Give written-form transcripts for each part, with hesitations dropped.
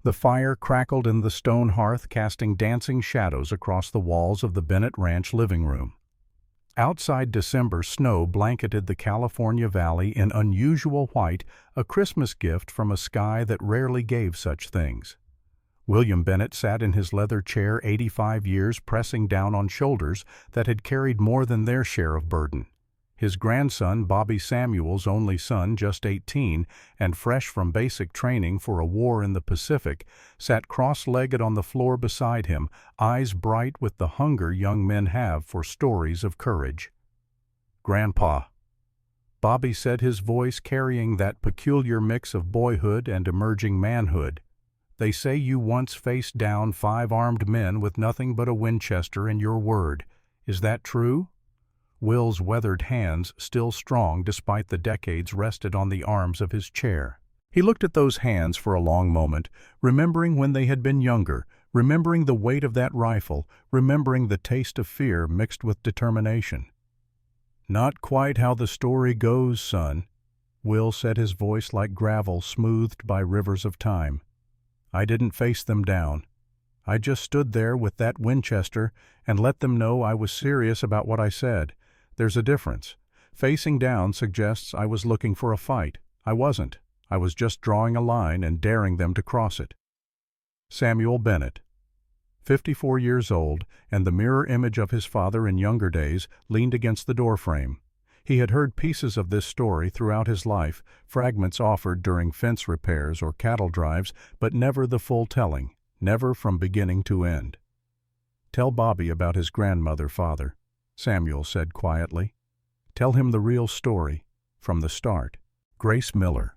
The fire crackled in the stone hearth, casting dancing shadows across the walls of the Bennett Ranch living room. Outside, December snow blanketed the California valley in unusual white, a Christmas gift from a sky that rarely gave such things. William Bennett sat in his leather chair, 85 years, pressing down on shoulders that had carried more than their share of burden. His grandson, Bobby Samuel's only son, just 18, and fresh from basic training for a war in the Pacific, sat cross-legged on the floor beside him, eyes bright with the hunger young men have for stories of courage. "Grandpa," Bobby said, his voice carrying that peculiar mix of boyhood and emerging manhood. "They say you once faced down 5 armed men with nothing but a Winchester and your word. Is that true?" Will's weathered hands, still strong despite the decades, rested on the arms of his chair. He looked at those hands for a long moment, remembering when they had been younger, remembering the weight of that rifle, remembering the taste of fear mixed with determination. "Not quite how the story goes, son," Will said, his voice like gravel smoothed by rivers of time. "I didn't face them down. I just stood there with that Winchester and let them know I was serious about what I said. There's a difference. Facing down suggests I was looking for a fight. I wasn't. I was just drawing a line and daring them to cross it." Samuel Bennett, 54 years old, and the mirror image of his father in younger days, leaned against the doorframe. He had heard pieces of this story throughout his life, fragments offered during fence repairs or cattle drives, but never the full telling, never from beginning to end. "Tell Bobby about his grandmother, Father," Samuel said quietly. "Tell him the real story, from the start." Grace Miller,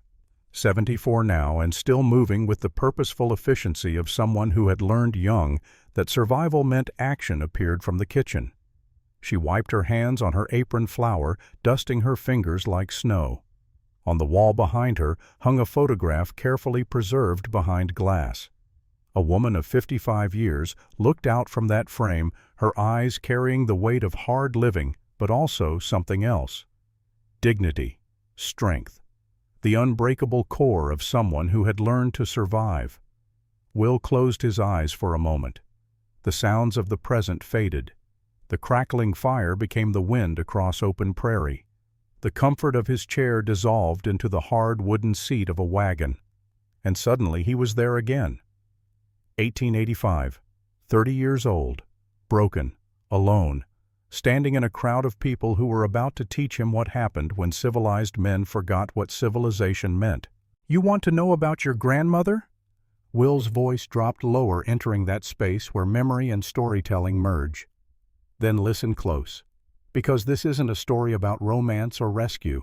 74 now and still moving with the purposeful efficiency of someone who had learned young that survival meant action, appeared from the kitchen. She wiped her hands on her apron flour, dusting her fingers like snow. On the wall behind her hung a photograph carefully preserved behind glass. A woman of 55 years looked out from that frame, her eyes carrying the weight of hard living, but also something else. Dignity, strength, the unbreakable core of someone who had learned to survive. Will closed his eyes for a moment. The sounds of the present faded. The crackling fire became the wind across open prairie. The comfort of his chair dissolved into the hard wooden seat of a wagon. And suddenly he was there again. 1885, 30 years old, broken, alone, standing in a crowd of people who were about to teach him what happened when civilized men forgot what civilization meant. "You want to know about your grandmother?" Will's voice dropped lower, entering that space where memory and storytelling merge. "Then listen close, because this isn't a story about romance or rescue.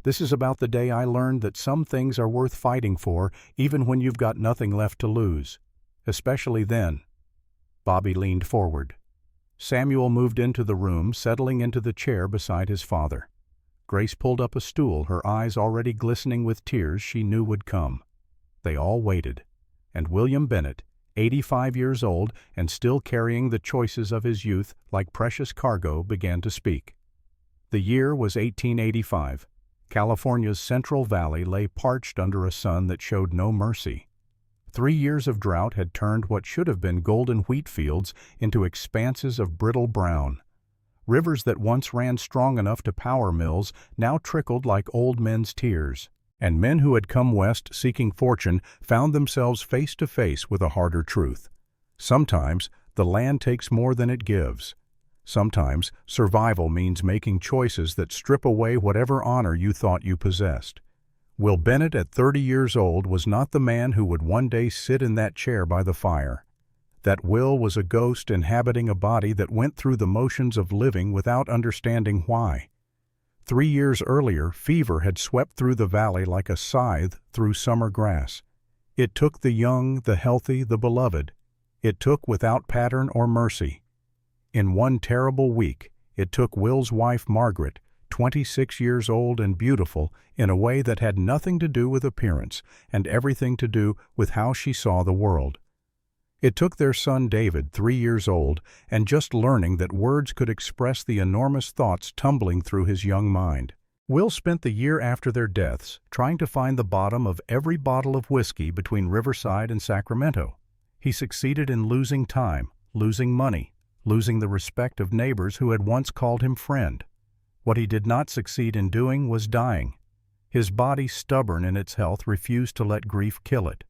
This is about the day I learned that some things are worth fighting for, even when you've got nothing left to lose. Especially then." Bobby leaned forward. Samuel moved into the room, settling into the chair beside his father. Grace pulled up a stool, her eyes already glistening with tears she knew would come. They all waited, and William Bennett, 85 years old and still carrying the choices of his youth like precious cargo, began to speak. The year was 1885. California's Central Valley lay parched under a sun that showed no mercy. 3 years of drought had turned what should have been golden wheat fields into expanses of brittle brown. Rivers that once ran strong enough to power mills now trickled like old men's tears, and men who had come west seeking fortune found themselves face to face with a harder truth. Sometimes the land takes more than it gives. Sometimes survival means making choices that strip away whatever honor you thought you possessed. Will Bennett, at 30 years old, was not the man who would one day sit in that chair by the fire. That Will was a ghost inhabiting a body that went through the motions of living without understanding why. 3 years earlier, fever had swept through the valley like a scythe through summer grass. It took the young, the healthy, the beloved. It took without pattern or mercy. In one terrible week, it took Will's wife Margaret, 26 years old and beautiful, in a way that had nothing to do with appearance and everything to do with how she saw the world. It took their son David, 3 years old, and just learning that words could express the enormous thoughts tumbling through his young mind. Will spent the year after their deaths trying to find the bottom of every bottle of whiskey between Riverside and Sacramento. He succeeded in losing time, losing money, losing the respect of neighbors who had once called him friend. What he did not succeed in doing was dying. His body, stubborn in its health, refused to let grief kill it.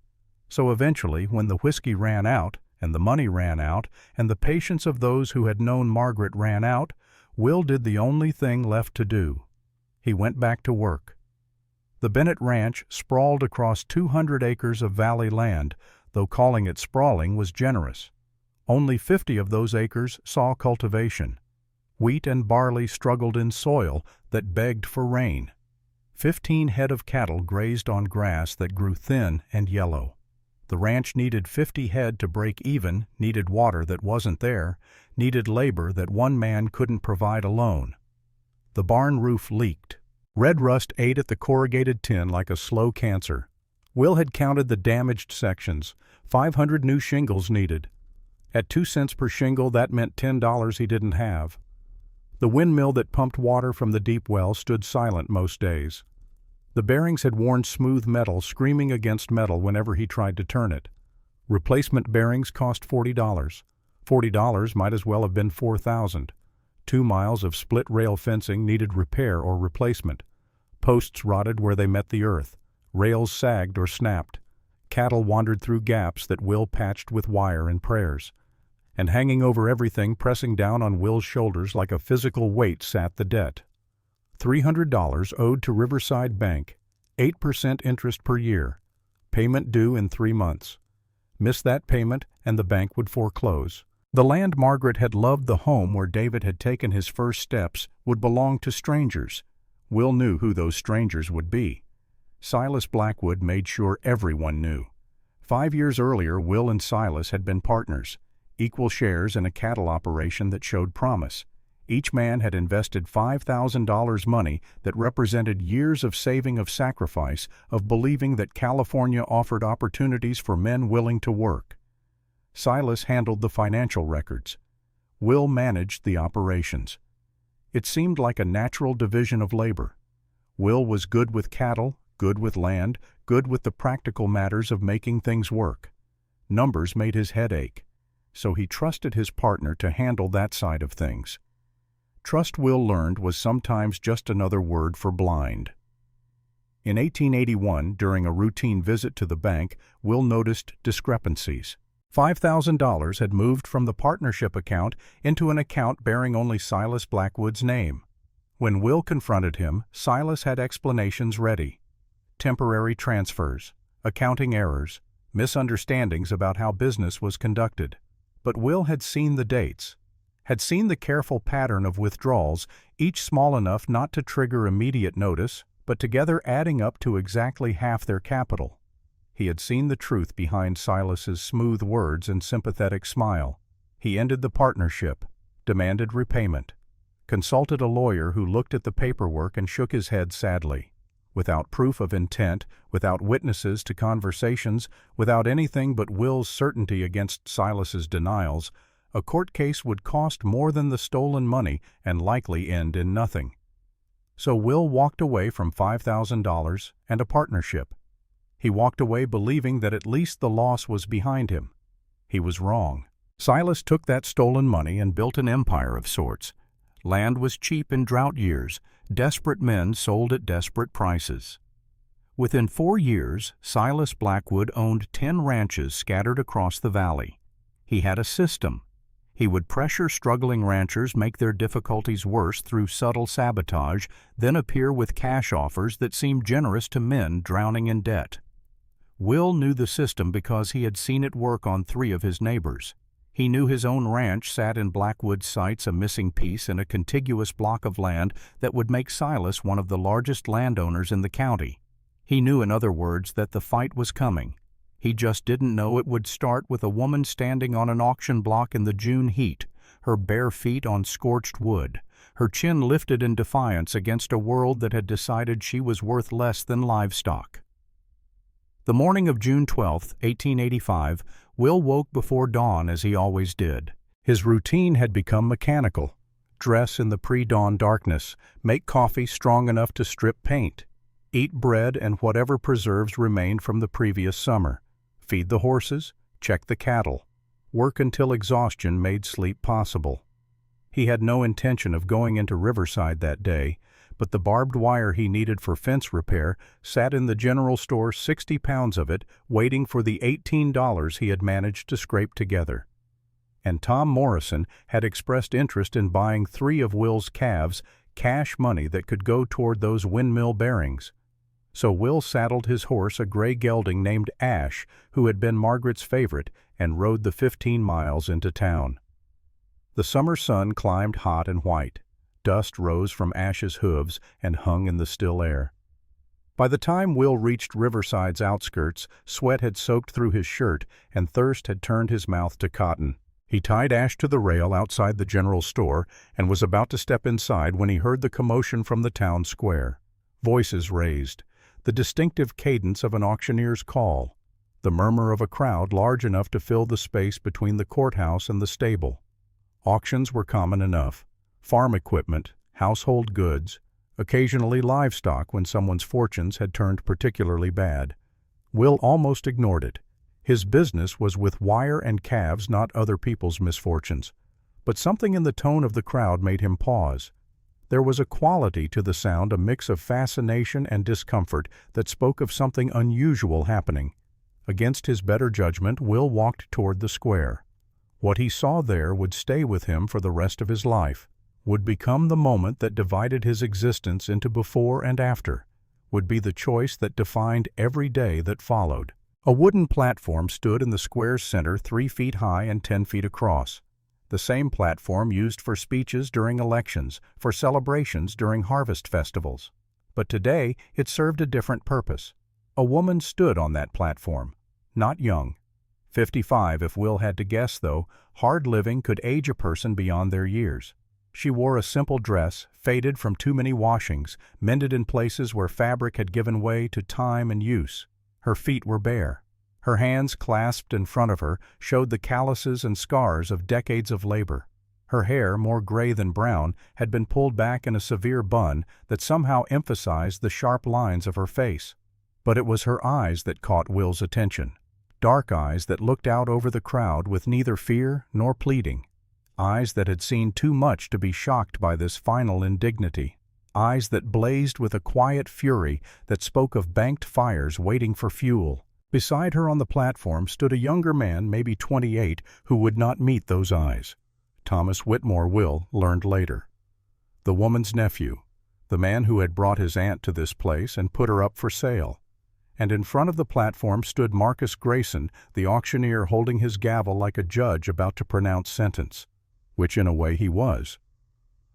So eventually, when the whiskey ran out, and the money ran out, and the patience of those who had known Margaret ran out, Will did the only thing left to do. He went back to work. The Bennett Ranch sprawled across 200 acres of valley land, though calling it sprawling was generous. Only 50 of those acres saw cultivation. Wheat and barley struggled in soil that begged for rain. 15 head of cattle grazed on grass that grew thin and yellow. The ranch needed 50 head to break even, needed water that wasn't there, needed labor that one man couldn't provide alone. The barn roof leaked. Red rust ate at the corrugated tin like a slow cancer. Will had counted the damaged sections. 500 new shingles needed. At 2 cents per shingle, that meant $10 he didn't have. The windmill that pumped water from the deep well stood silent most days. The bearings had worn smooth metal, screaming against metal whenever he tried to turn it. Replacement bearings cost $40. $40 might as well have been $4,000. 2 miles of split rail fencing needed repair or replacement. Posts rotted where they met the earth. Rails sagged or snapped. Cattle wandered through gaps that Will patched with wire and prayers. And hanging over everything, pressing down on Will's shoulders like a physical weight, sat the debt. $300 owed to Riverside Bank, 8% interest per year. Payment due in 3 months. Miss that payment and the bank would foreclose. The land Margaret had loved, the home where David had taken his first steps, would belong to strangers. Will knew who those strangers would be. Silas Blackwood made sure everyone knew. 5 years earlier, Will and Silas had been partners, equal shares in a cattle operation that showed promise. Each man had invested $5,000 money that represented years of saving, of sacrifice, of believing that California offered opportunities for men willing to work. Silas handled the financial records. Will managed the operations. It seemed like a natural division of labor. Will was good with cattle, good with land, good with the practical matters of making things work. Numbers made his head ache, so he trusted his partner to handle that side of things. Trust, Will learned, was sometimes just another word for blind. In 1881, during a routine visit to the bank, Will noticed discrepancies. $5,000 had moved from the partnership account into an account bearing only Silas Blackwood's name. When Will confronted him, Silas had explanations ready. Temporary transfers, accounting errors, misunderstandings about how business was conducted. But Will had seen the dates, had seen the careful pattern of withdrawals, each small enough not to trigger immediate notice, but together adding up to exactly half their capital. He had seen the truth behind Silas's smooth words and sympathetic smile. He ended the partnership, demanded repayment, consulted a lawyer who looked at the paperwork and shook his head sadly. Without proof of intent, without witnesses to conversations, without anything but Will's certainty against Silas's denials, a court case would cost more than the stolen money and likely end in nothing. So Will walked away from $5,000 and a partnership. He walked away believing that at least the loss was behind him. He was wrong. Silas took that stolen money and built an empire of sorts. Land was cheap in drought years. Desperate men sold at desperate prices. Within 4 years, Silas Blackwood owned 10 ranches scattered across the valley. He had a system. He would pressure struggling ranchers, make their difficulties worse through subtle sabotage, then appear with cash offers that seemed generous to men drowning in debt. Will knew the system because he had seen it work on 3 of his neighbors. He knew his own ranch sat in Blackwood's sights, a missing piece in a contiguous block of land that would make Silas one of the largest landowners in the county. He knew, in other words, that the fight was coming. He just didn't know it would start with a woman standing on an auction block in the June heat, her bare feet on scorched wood, her chin lifted in defiance against a world that had decided she was worth less than livestock. The morning of June 12, 1885, Will woke before dawn as he always did. His routine had become mechanical. dress in the pre-dawn darkness, make coffee strong enough to strip paint, eat bread and whatever preserves remained from the previous summer, feed the horses, check the cattle, work until exhaustion made sleep possible. He had no intention of going into Riverside that day, but the barbed wire he needed for fence repair sat in the general store, 60 pounds of it, waiting for the $18 he had managed to scrape together. And Tom Morrison had expressed interest in buying 3 of Will's calves, cash money that could go toward those windmill bearings. So Will saddled his horse, a gray gelding named Ash, who had been Margaret's favorite, and rode the 15 miles into town. The summer sun climbed hot and white. Dust rose from Ash's hooves and hung in the still air. By the time Will reached Riverside's outskirts, sweat had soaked through his shirt and thirst had turned his mouth to cotton. He tied Ash to the rail outside the general store and was about to step inside when he heard the commotion from the town square. Voices raised, the distinctive cadence of an auctioneer's call, the murmur of a crowd large enough to fill the space between the courthouse and the stable. Auctions were common enough. Farm equipment, household goods, occasionally livestock when someone's fortunes had turned particularly bad. Will almost ignored it. His business was with wire and calves, not other people's misfortunes. But something in the tone of the crowd made him pause. There was a quality to the sound, a mix of fascination and discomfort that spoke of something unusual happening. Against his better judgment, Will walked toward the square. What he saw there would stay with him for the rest of his life, would become the moment that divided his existence into before and after, would be the choice that defined every day that followed. A wooden platform stood in the square's center, 3 feet high and 10 feet across. The same platform used for speeches during elections, for celebrations during harvest festivals. But today it served a different purpose. A woman stood on that platform, not young. 55 if Will had to guess, though. Hard living could age a person beyond their years. She wore a simple dress, faded from too many washings, mended in places where fabric had given way to time and use. Her feet were bare. Her hands, clasped in front of her, showed the calluses and scars of decades of labor. Her hair, more gray than brown, had been pulled back in a severe bun that somehow emphasized the sharp lines of her face. But it was her eyes that caught Will's attention. Dark eyes that looked out over the crowd with neither fear nor pleading. Eyes that had seen too much to be shocked by this final indignity. Eyes that blazed with a quiet fury that spoke of banked fires waiting for fuel. Beside her on the platform stood a younger man, maybe 28, who would not meet those eyes. Thomas Whitmore, Will learned later. The woman's nephew, the man who had brought his aunt to this place and put her up for sale. And in front of the platform stood Marcus Grayson, the auctioneer, holding his gavel like a judge about to pronounce sentence, which in a way he was.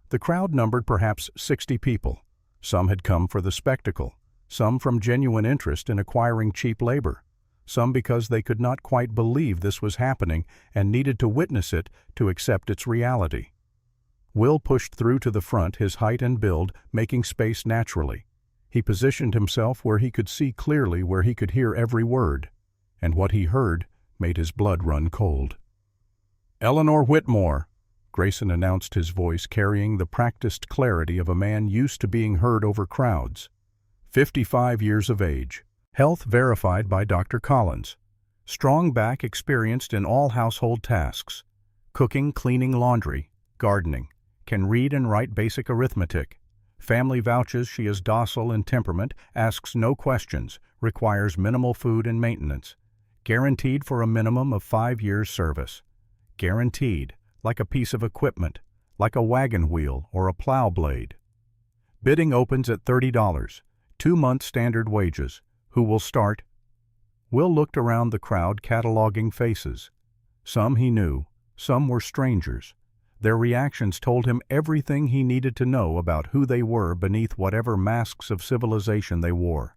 The crowd numbered perhaps 60 people. Some had come for the spectacle, some from genuine interest in acquiring cheap labor, some because they could not quite believe this was happening and needed to witness it to accept its reality. Will pushed through to the front, his height and build making space naturally. He positioned himself where he could see clearly, where he could hear every word, and what he heard made his blood run cold. "Eleanor Whitmore," Grayson announced, his voice carrying the practiced clarity of a man used to being heard over crowds. 55 years of age. Health verified by Dr. Collins. Strong back, experienced in all household tasks. Cooking, cleaning, laundry, gardening. Can read and write basic arithmetic. Family vouches she is docile in temperament, asks no questions, requires minimal food and maintenance. Guaranteed for a minimum of 5 years' service. Guaranteed, like a piece of equipment, like a wagon wheel or a plow blade. Bidding opens at $30, 2-month standard wages. Who will start? Will looked around the crowd, cataloging faces. Some he knew, some were strangers. Their reactions told him everything he needed to know about who they were beneath whatever masks of civilization they wore.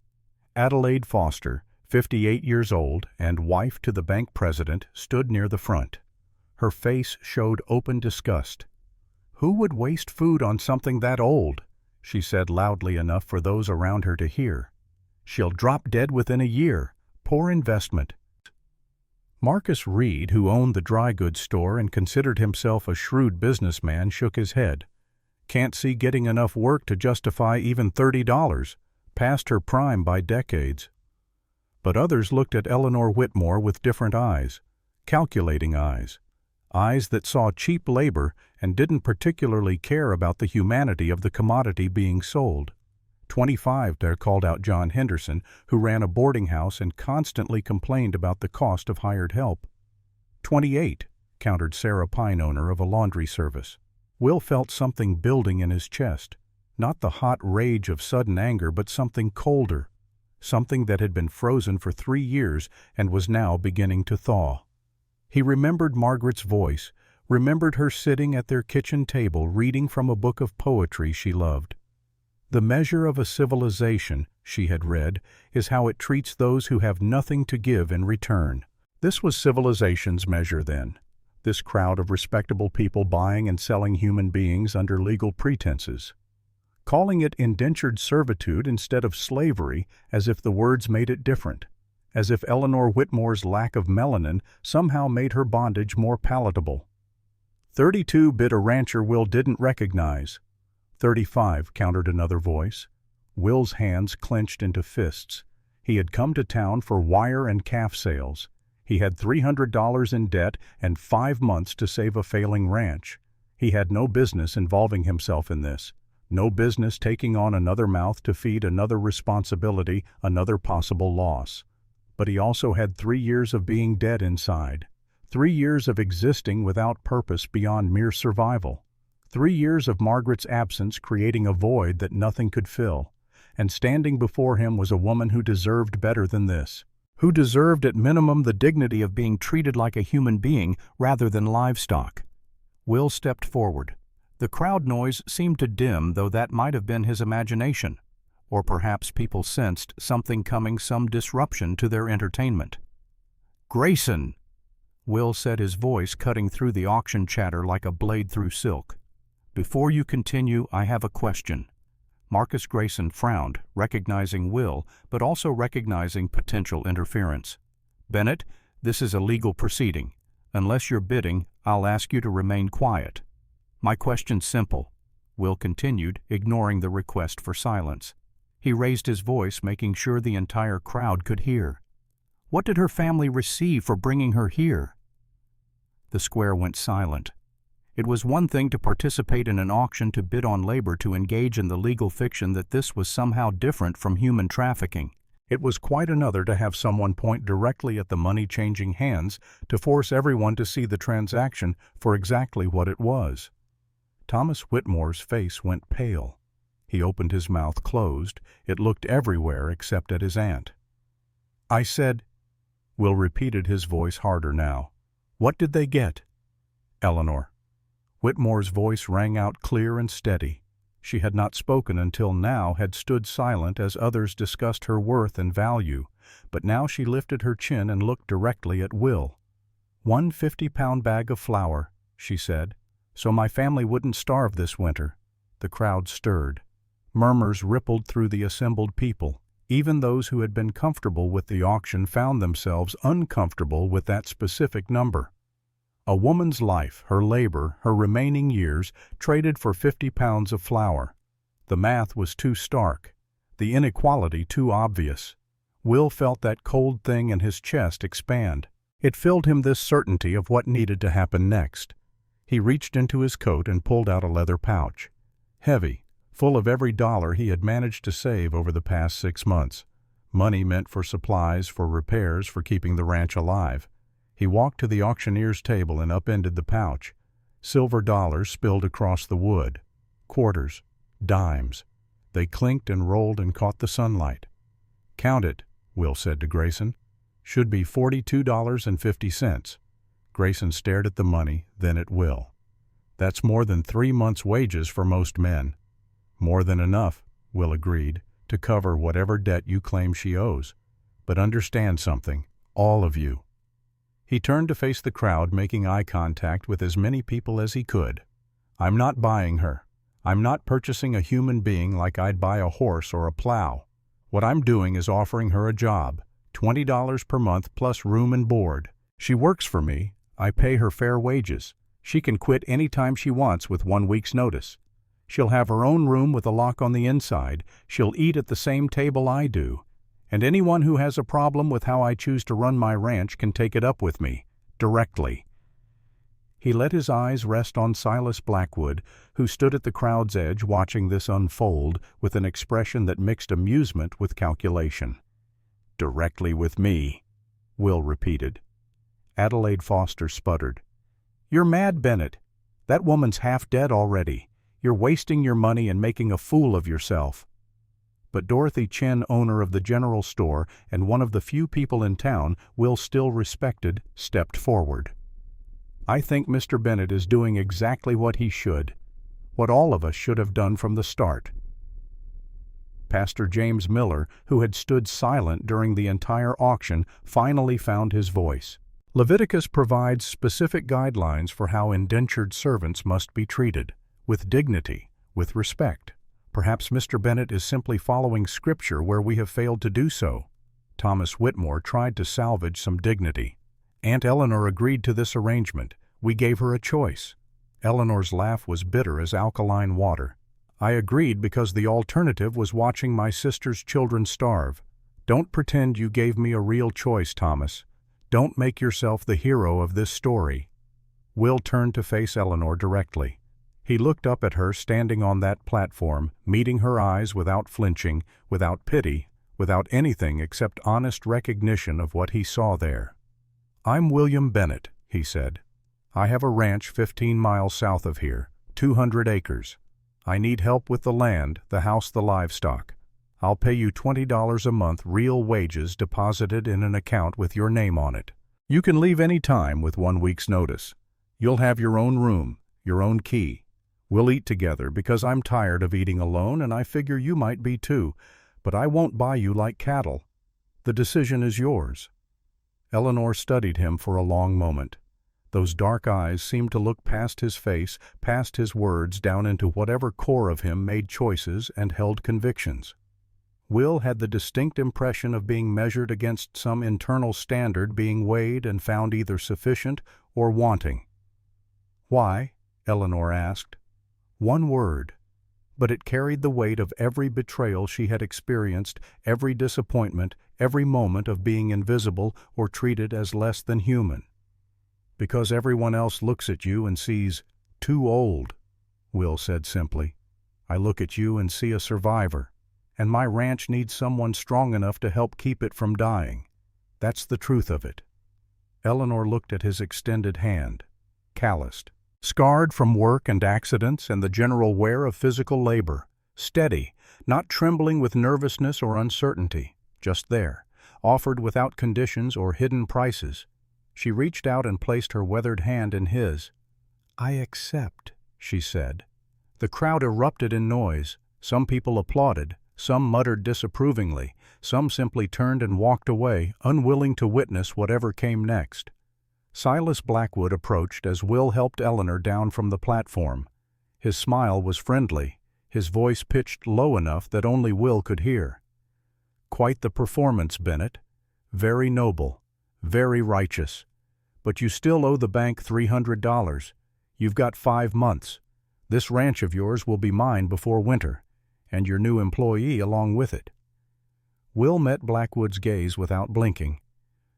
Adelaide Foster, 58 years old and wife to the bank president, stood near the front. Her face showed open disgust. "Who would waste food on something that old?" she said loudly enough for those around her to hear. "She'll drop dead within a year. Poor investment." Marcus Reed, who owned the dry goods store and considered himself a shrewd businessman, shook his head. Can't see getting enough work to justify even $30, past her prime by decades. But others looked at Eleanor Whitmore with different eyes, calculating eyes that saw cheap labor and didn't particularly care about the humanity of the commodity being sold. 25, there called out John Henderson, who ran a boarding house and constantly complained about the cost of hired help. 28, countered Sarah Pine, owner of a laundry service. Will felt something building in his chest, not the hot rage of sudden anger, but something colder, something that had been frozen for 3 years and was now beginning to thaw. He remembered Margaret's voice, remembered her sitting at their kitchen table reading from a book of poetry she loved. The measure of a civilization, she had read, is how it treats those who have nothing to give in return. This was civilization's measure then, this crowd of respectable people buying and selling human beings under legal pretenses, calling it indentured servitude instead of slavery, as if the words made it different, as if Eleanor Whitmore's lack of melanin somehow made her bondage more palatable. 32 bid a rancher Will didn't recognize. 35, countered another voice. Will's hands clenched into fists. He had come to town for wire and calf sales. He had $300 in debt and 5 months to save a failing ranch. He had no business involving himself in this. No business taking on another mouth to feed, another responsibility, another possible loss. But he also had 3 years of being dead inside. 3 years of existing without purpose beyond mere survival. 3 years of Margaret's absence creating a void that nothing could fill. And standing before him was a woman who deserved better than this. Who deserved at minimum the dignity of being treated like a human being rather than livestock. Will stepped forward. The crowd noise seemed to dim, though that might have been his imagination. Or perhaps people sensed something coming, some disruption to their entertainment. "Grayson!" Will said, his voice cutting through the auction chatter like a blade through silk. "Before you continue, I have a question." Marcus Grayson frowned, recognizing Will, but also recognizing potential interference. "Bennett, this is a legal proceeding. Unless you're bidding, I'll ask you to remain quiet." "My question's simple," Will continued, ignoring the request for silence. He raised his voice, making sure the entire crowd could hear. "What did her family receive for bringing her here?" The square went silent. It was one thing to participate in an auction, to bid on labor, to engage in the legal fiction that this was somehow different from human trafficking. It was quite another to have someone point directly at the money-changing hands to force everyone to see the transaction for exactly what it was. Thomas Whitmore's face went pale. He opened his mouth closed. It looked everywhere except at his aunt. "I said," Will repeated, his voice harder now. "What did they get?" "Eleanor." Whitmore's voice rang out clear and steady. She had not spoken until now, had stood silent as others discussed her worth and value, but now she lifted her chin and looked directly at Will. "1 50-pound bag of flour," she said, "so my family wouldn't starve this winter." The crowd stirred. Murmurs rippled through the assembled people. Even those who had been comfortable with the auction found themselves uncomfortable with that specific number. A woman's life, her labor, her remaining years, traded for 50 pounds of flour. The math was too stark, the inequality too obvious. Will felt that cold thing in his chest expand. It filled him, this certainty of what needed to happen next. He reached into his coat and pulled out a leather pouch. Heavy, full of every dollar he had managed to save over the past 6 months. Money meant for supplies, for repairs, for keeping the ranch alive. He walked to the auctioneer's table and upended the pouch. Silver dollars spilled across the wood. Quarters. Dimes. They clinked and rolled and caught the sunlight. "Count it," Will said to Grayson. "Should be $42.50. Grayson stared at the money, then at Will. "That's more than 3 months' wages for most men." "More than enough," Will agreed, "to cover whatever debt you claim she owes. But understand something, all of you." He turned to face the crowd, making eye contact with as many people as he could. "I'm not buying her. I'm not purchasing a human being like I'd buy a horse or a plow. What I'm doing is offering her a job, $20 per month plus room and board. She works for me. I pay her fair wages. She can quit any time she wants with 1 week's notice. She'll have her own room with a lock on the inside. She'll eat at the same table I do. And anyone who has a problem with how I choose to run my ranch can take it up with me, directly." He let his eyes rest on Silas Blackwood, who stood at the crowd's edge watching this unfold with an expression that mixed amusement with calculation. "Directly with me," Will repeated. Adelaide Foster sputtered. "You're mad, Bennett. That woman's half dead already. You're wasting your money and making a fool of yourself." But Dorothy Chin, owner of the general store and one of the few people in town Will still respected, stepped forward. "I think Mr. Bennett is doing exactly what he should, what all of us should have done from the start." Pastor James Miller, who had stood silent during the entire auction, finally found his voice. Leviticus provides specific guidelines for how indentured servants must be treated, with dignity, with respect. Perhaps Mr. Bennett is simply following Scripture where we have failed to do so. Thomas Whitmore tried to salvage some dignity. Aunt Eleanor agreed to this arrangement. We gave her a choice. Eleanor's laugh was bitter as alkaline water. "I agreed because the alternative was watching my sister's children starve. Don't pretend you gave me a real choice, Thomas. Don't make yourself the hero of this story." Will turned to face Eleanor directly. He looked up at her standing on that platform, meeting her eyes without flinching, without pity, without anything except honest recognition of what he saw there. "I'm William Bennett," he said. "I have a ranch 15 miles south of here, 200 acres. I need help with the land, the house, the livestock. I'll pay you $20 a month real wages deposited in an account with your name on it. You can leave any time with 1 week's notice. You'll have your own room, your own key. We'll eat together because I'm tired of eating alone and I figure you might be too, but I won't buy you like cattle. The decision is yours." Eleanor studied him for a long moment. Those dark eyes seemed to look past his face, past his words, down into whatever core of him made choices and held convictions. Will had the distinct impression of being measured against some internal standard, being weighed and found either sufficient or wanting. "Why?" Eleanor asked. One word, but it carried the weight of every betrayal she had experienced, every disappointment, every moment of being invisible or treated as less than human. "Because everyone else looks at you and sees too old," Will said simply. "I look at you and see a survivor, and my ranch needs someone strong enough to help keep it from dying. That's the truth of it." Eleanor looked at his extended hand, calloused, scarred from work and accidents and the general wear of physical labor, steady, not trembling with nervousness or uncertainty, just there, offered without conditions or hidden prices. She reached out and placed her weathered hand in his. "I accept," she said. The crowd erupted in noise. Some people applauded, some muttered disapprovingly, some simply turned and walked away, unwilling to witness whatever came next. Silas Blackwood approached as Will helped Eleanor down from the platform. His smile was friendly, his voice pitched low enough that only Will could hear. "Quite the performance, Bennett. Very noble, very righteous. But you still owe the bank $300. You've got 5 months. This ranch of yours will be mine before winter, and your new employee along with it." Will met Blackwood's gaze without blinking.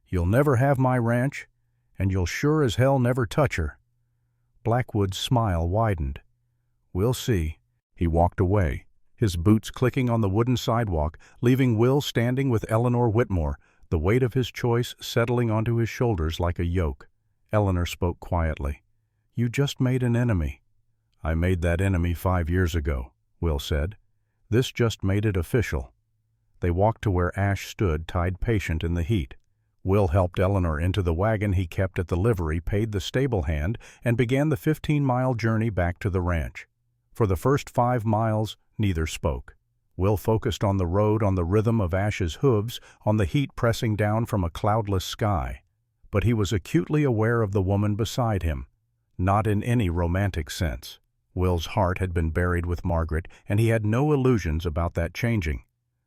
"You'll never have my ranch, and you'll sure as hell never touch her." Blackwood's smile widened. "We'll see." He walked away, his boots clicking on the wooden sidewalk, leaving Will standing with Eleanor Whitmore, the weight of his choice settling onto his shoulders like a yoke. Eleanor spoke quietly. "You just made an enemy." "I made that enemy 5 years ago," Will said. "This just made it official." They walked to where Ash stood, tied patient in the heat. Will helped Eleanor into the wagon he kept at the livery, paid the stable hand, and began the 15-mile journey back to the ranch. For the first 5 miles, neither spoke. Will focused on the road, on the rhythm of Ash's hooves, on the heat pressing down from a cloudless sky. But he was acutely aware of the woman beside him, not in any romantic sense. Will's heart had been buried with Margaret, and he had no illusions about that changing.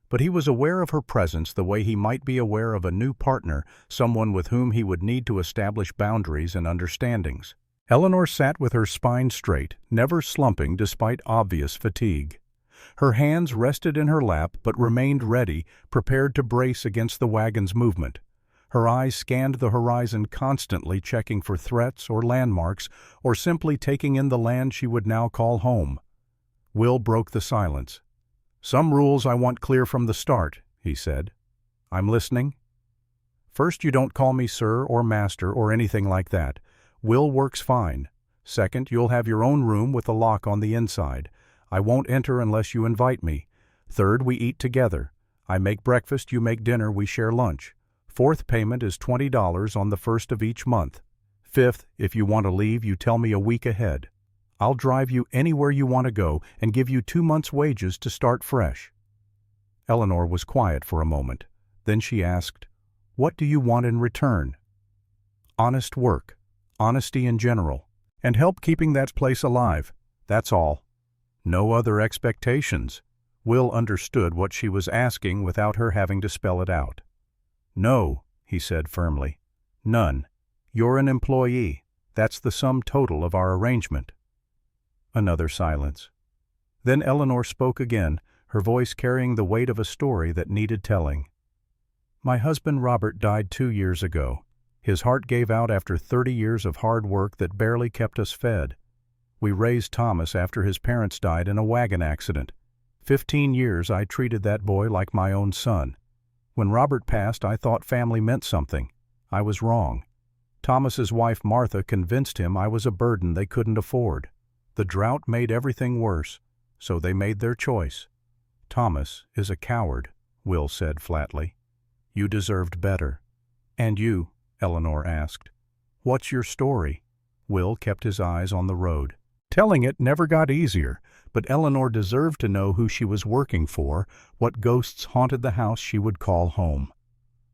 But he was aware of her presence the way he might be aware of a new partner, someone with whom he would need to establish boundaries and understandings. Eleanor sat with her spine straight, never slumping despite obvious fatigue. Her hands rested in her lap but remained ready, prepared to brace against the wagon's movement. Her eyes scanned the horizon constantly, checking for threats or landmarks, or simply taking in the land she would now call home. Will broke the silence. "Some rules I want clear from the start," he said. "I'm listening." "First, you don't call me sir or master or anything like that. Will works fine. Second, you'll have your own room with a lock on the inside. I won't enter unless you invite me. Third, we eat together. I make breakfast, you make dinner, we share lunch. Fourth, payment is $20 on the first of each month. Fifth, if you want to leave, you tell me a week ahead. I'll drive you anywhere you want to go and give you 2 months' wages to start fresh." Eleanor was quiet for a moment. Then she asked, "What do you want in return?" "Honest work, honesty in general, and help keeping that place alive. That's all. No other expectations." Will understood what she was asking without her having to spell it out. "No," he said firmly. "None. You're an employee. That's the sum total of our arrangement." Another silence. Then Eleanor spoke again, her voice carrying the weight of a story that needed telling. "My husband Robert died 2 years ago. His heart gave out after 30 years of hard work that barely kept us fed. We raised Thomas after his parents died in a wagon accident. 15 years I treated that boy like my own son. When Robert passed, I thought family meant something. I was wrong. Thomas's wife Martha convinced him I was a burden they couldn't afford. The drought made everything worse, so they made their choice. Thomas is a coward," Will said flatly. "You deserved better." "And you?" Eleanor asked. "What's your story?" Will kept his eyes on the road. Telling it never got easier, but Eleanor deserved to know who she was working for, what ghosts haunted the house she would call home.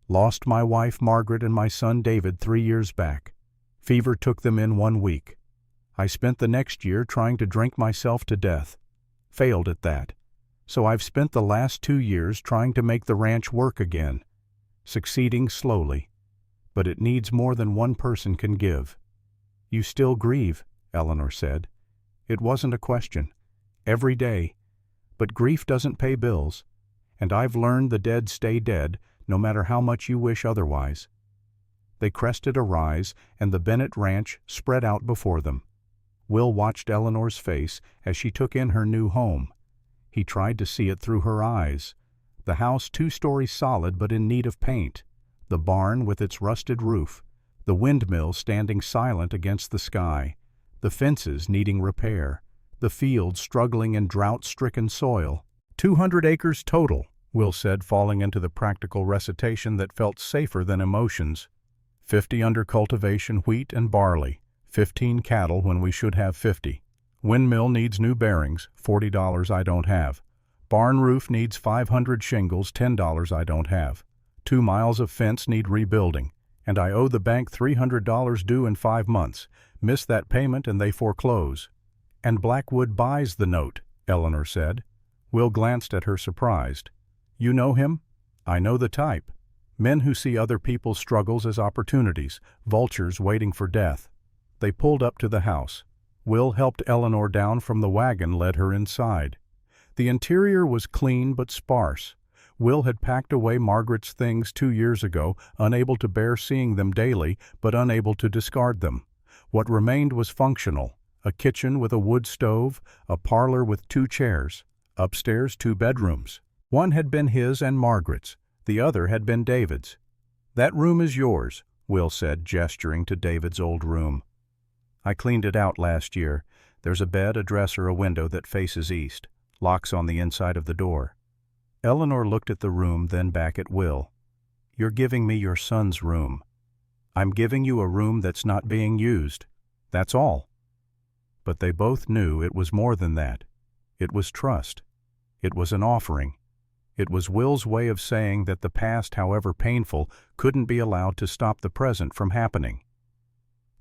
"Lost my wife Margaret and my son David 3 years back. Fever took them in 1 week. I spent the next year trying to drink myself to death. Failed at that. So I've spent the last 2 years trying to make the ranch work again. Succeeding slowly. But it needs more than one person can give." "You still grieve," Eleanor said. It wasn't a question. "Every day. But grief doesn't pay bills. And I've learned the dead stay dead, no matter how much you wish otherwise." They crested a rise, and the Bennett Ranch spread out before them. Will watched Eleanor's face as she took in her new home. He tried to see it through her eyes. The house 2 stories solid but in need of paint. The barn with its rusted roof. The windmill standing silent against the sky. The fences needing repair. The fields struggling in drought-stricken soil. 200 acres total, Will said, falling into the practical recitation that felt safer than emotions. 50 under cultivation wheat and barley. 15 cattle when we should have 50. Windmill needs new bearings, $40 I don't have. Barn roof needs 500 shingles, $10 I don't have. 2 miles of fence need rebuilding, and I owe the bank $300 due in 5 months. Miss that payment and they foreclose." "And Blackwood buys the note," Eleanor said. Will glanced at her surprised. "You know him?" "I know the type. Men who see other people's struggles as opportunities, vultures waiting for death." They pulled up to the house. Will helped Eleanor down from the wagon, led her inside. The interior was clean but sparse. Will had packed away Margaret's things 2 years ago, unable to bear seeing them daily, but unable to discard them. What remained was functional: a kitchen with a wood stove, a parlor with 2 chairs, upstairs 2 bedrooms. One had been his and Margaret's, the other had been David's. "That room is yours," Will said, gesturing to David's old room. "I cleaned it out last year. There's a bed, a dresser, a window that faces east. Locks on the inside of the door." Eleanor looked at the room, then back at Will. "You're giving me your son's room." "I'm giving you a room that's not being used. That's all." But they both knew it was more than that. It was trust. It was an offering. It was Will's way of saying that the past, however painful, couldn't be allowed to stop the present from happening.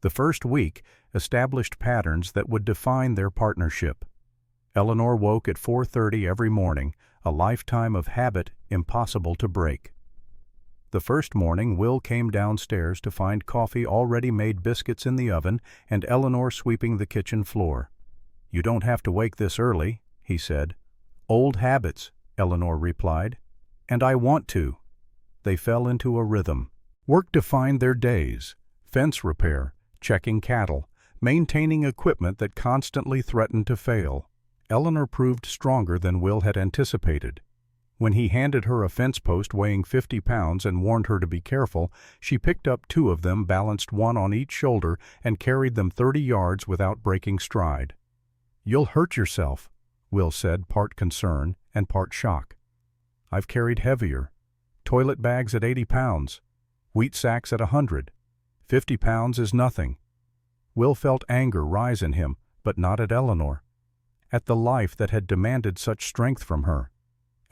The first week established patterns that would define their partnership. Eleanor woke at 4:30 every morning, a lifetime of habit impossible to break. The first morning, Will came downstairs to find coffee already made, biscuits in the oven, and Eleanor sweeping the kitchen floor. "You don't have to wake this early," he said. "Old habits," Eleanor replied. "And I want to." They fell into a rhythm. Work defined their days: fence repair, checking cattle, maintaining equipment that constantly threatened to fail. Eleanor proved stronger than Will had anticipated. When he handed her a fence post weighing 50 pounds and warned her to be careful, she picked up 2 of them, balanced one on each shoulder, and carried them 30 yards without breaking stride. "You'll hurt yourself," Will said, part concern and part shock. "I've carried heavier. Toilet bags at 80 pounds. Wheat sacks at 100. 50 pounds is nothing." Will felt anger rise in him, but not at Eleanor. At the life that had demanded such strength from her.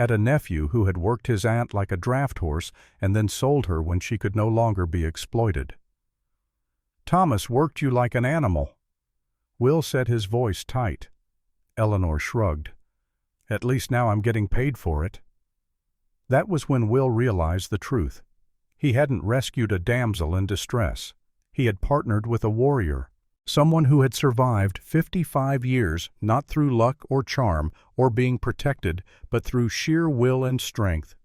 At a nephew who had worked his aunt like a draft horse and then sold her when she could no longer be exploited. "Thomas worked you like an animal." Will said, his voice tight. Eleanor shrugged. "At least now I'm getting paid for it." That was when Will realized the truth. He hadn't rescued a damsel in distress. He had partnered with a warrior, someone who had survived 55 years, not through luck or charm or being protected, but through sheer will and strength.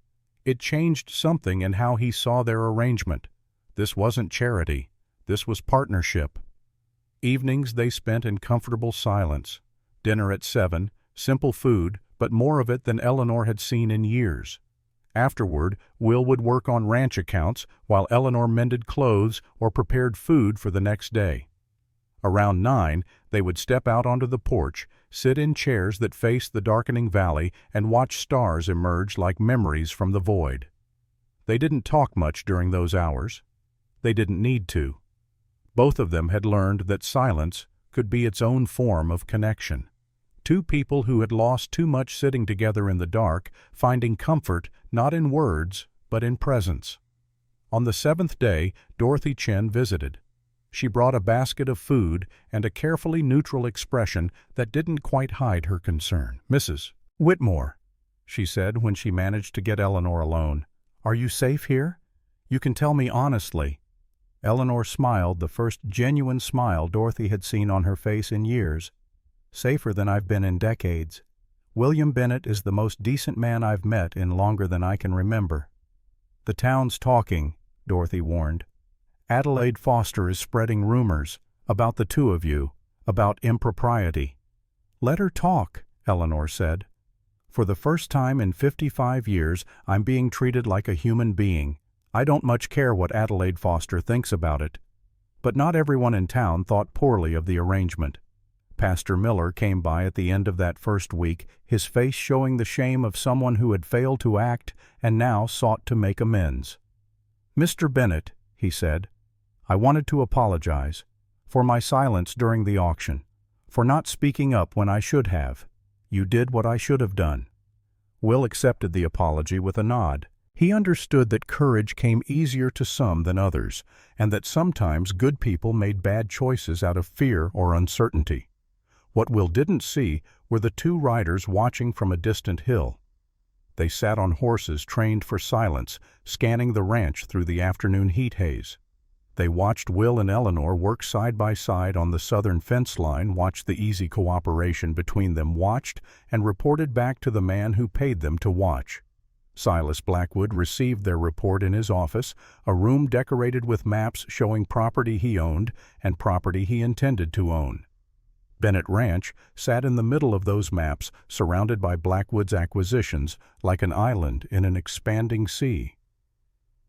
It changed something in how he saw their arrangement. This wasn't charity. This was partnership. Evenings they spent in comfortable silence. Dinner at 7, simple food, but more of it than Eleanor had seen in years. Afterward, Will would work on ranch accounts while Eleanor mended clothes or prepared food for the next day. Around 9, they would step out onto the porch, sit in chairs that faced the darkening valley, and watch stars emerge like memories from the void. They didn't talk much during those hours. They didn't need to. Both of them had learned that silence could be its own form of connection. 2 people who had lost too much sitting together in the dark, finding comfort not in words, but in presence. On the 7th day, Dorothy Chen visited. She brought a basket of food and a carefully neutral expression that didn't quite hide her concern. "Mrs. Whitmore," she said when she managed to get Eleanor alone, "are you safe here? You can tell me honestly." Eleanor smiled, the first genuine smile Dorothy had seen on her face in years. "Safer than I've been in decades. William Bennett is the most decent man I've met in longer than I can remember." "The town's talking," Dorothy warned. "Adelaide Foster is spreading rumors about the 2 of you, about impropriety." "Let her talk," Eleanor said. "For the first time in 55 years, I'm being treated like a human being. I don't much care what Adelaide Foster thinks about it." But not everyone in town thought poorly of the arrangement. Pastor Miller came by at the end of that first week, his face showing the shame of someone who had failed to act and now sought to make amends. "Mr. Bennett," he said, "I wanted to apologize for my silence during the auction, for not speaking up when I should have. You did what I should have done." Will accepted the apology with a nod. He understood that courage came easier to some than others, and that sometimes good people made bad choices out of fear or uncertainty. What Will didn't see were the 2 riders watching from a distant hill. They sat on horses trained for silence, scanning the ranch through the afternoon heat haze. They watched Will and Eleanor work side by side on the southern fence line, watched the easy cooperation between them, watched and reported back to the man who paid them to watch. Silas Blackwood received their report in his office, a room decorated with maps showing property he owned and property he intended to own. Bennett Ranch sat in the middle of those maps, surrounded by Blackwood's acquisitions, like an island in an expanding sea.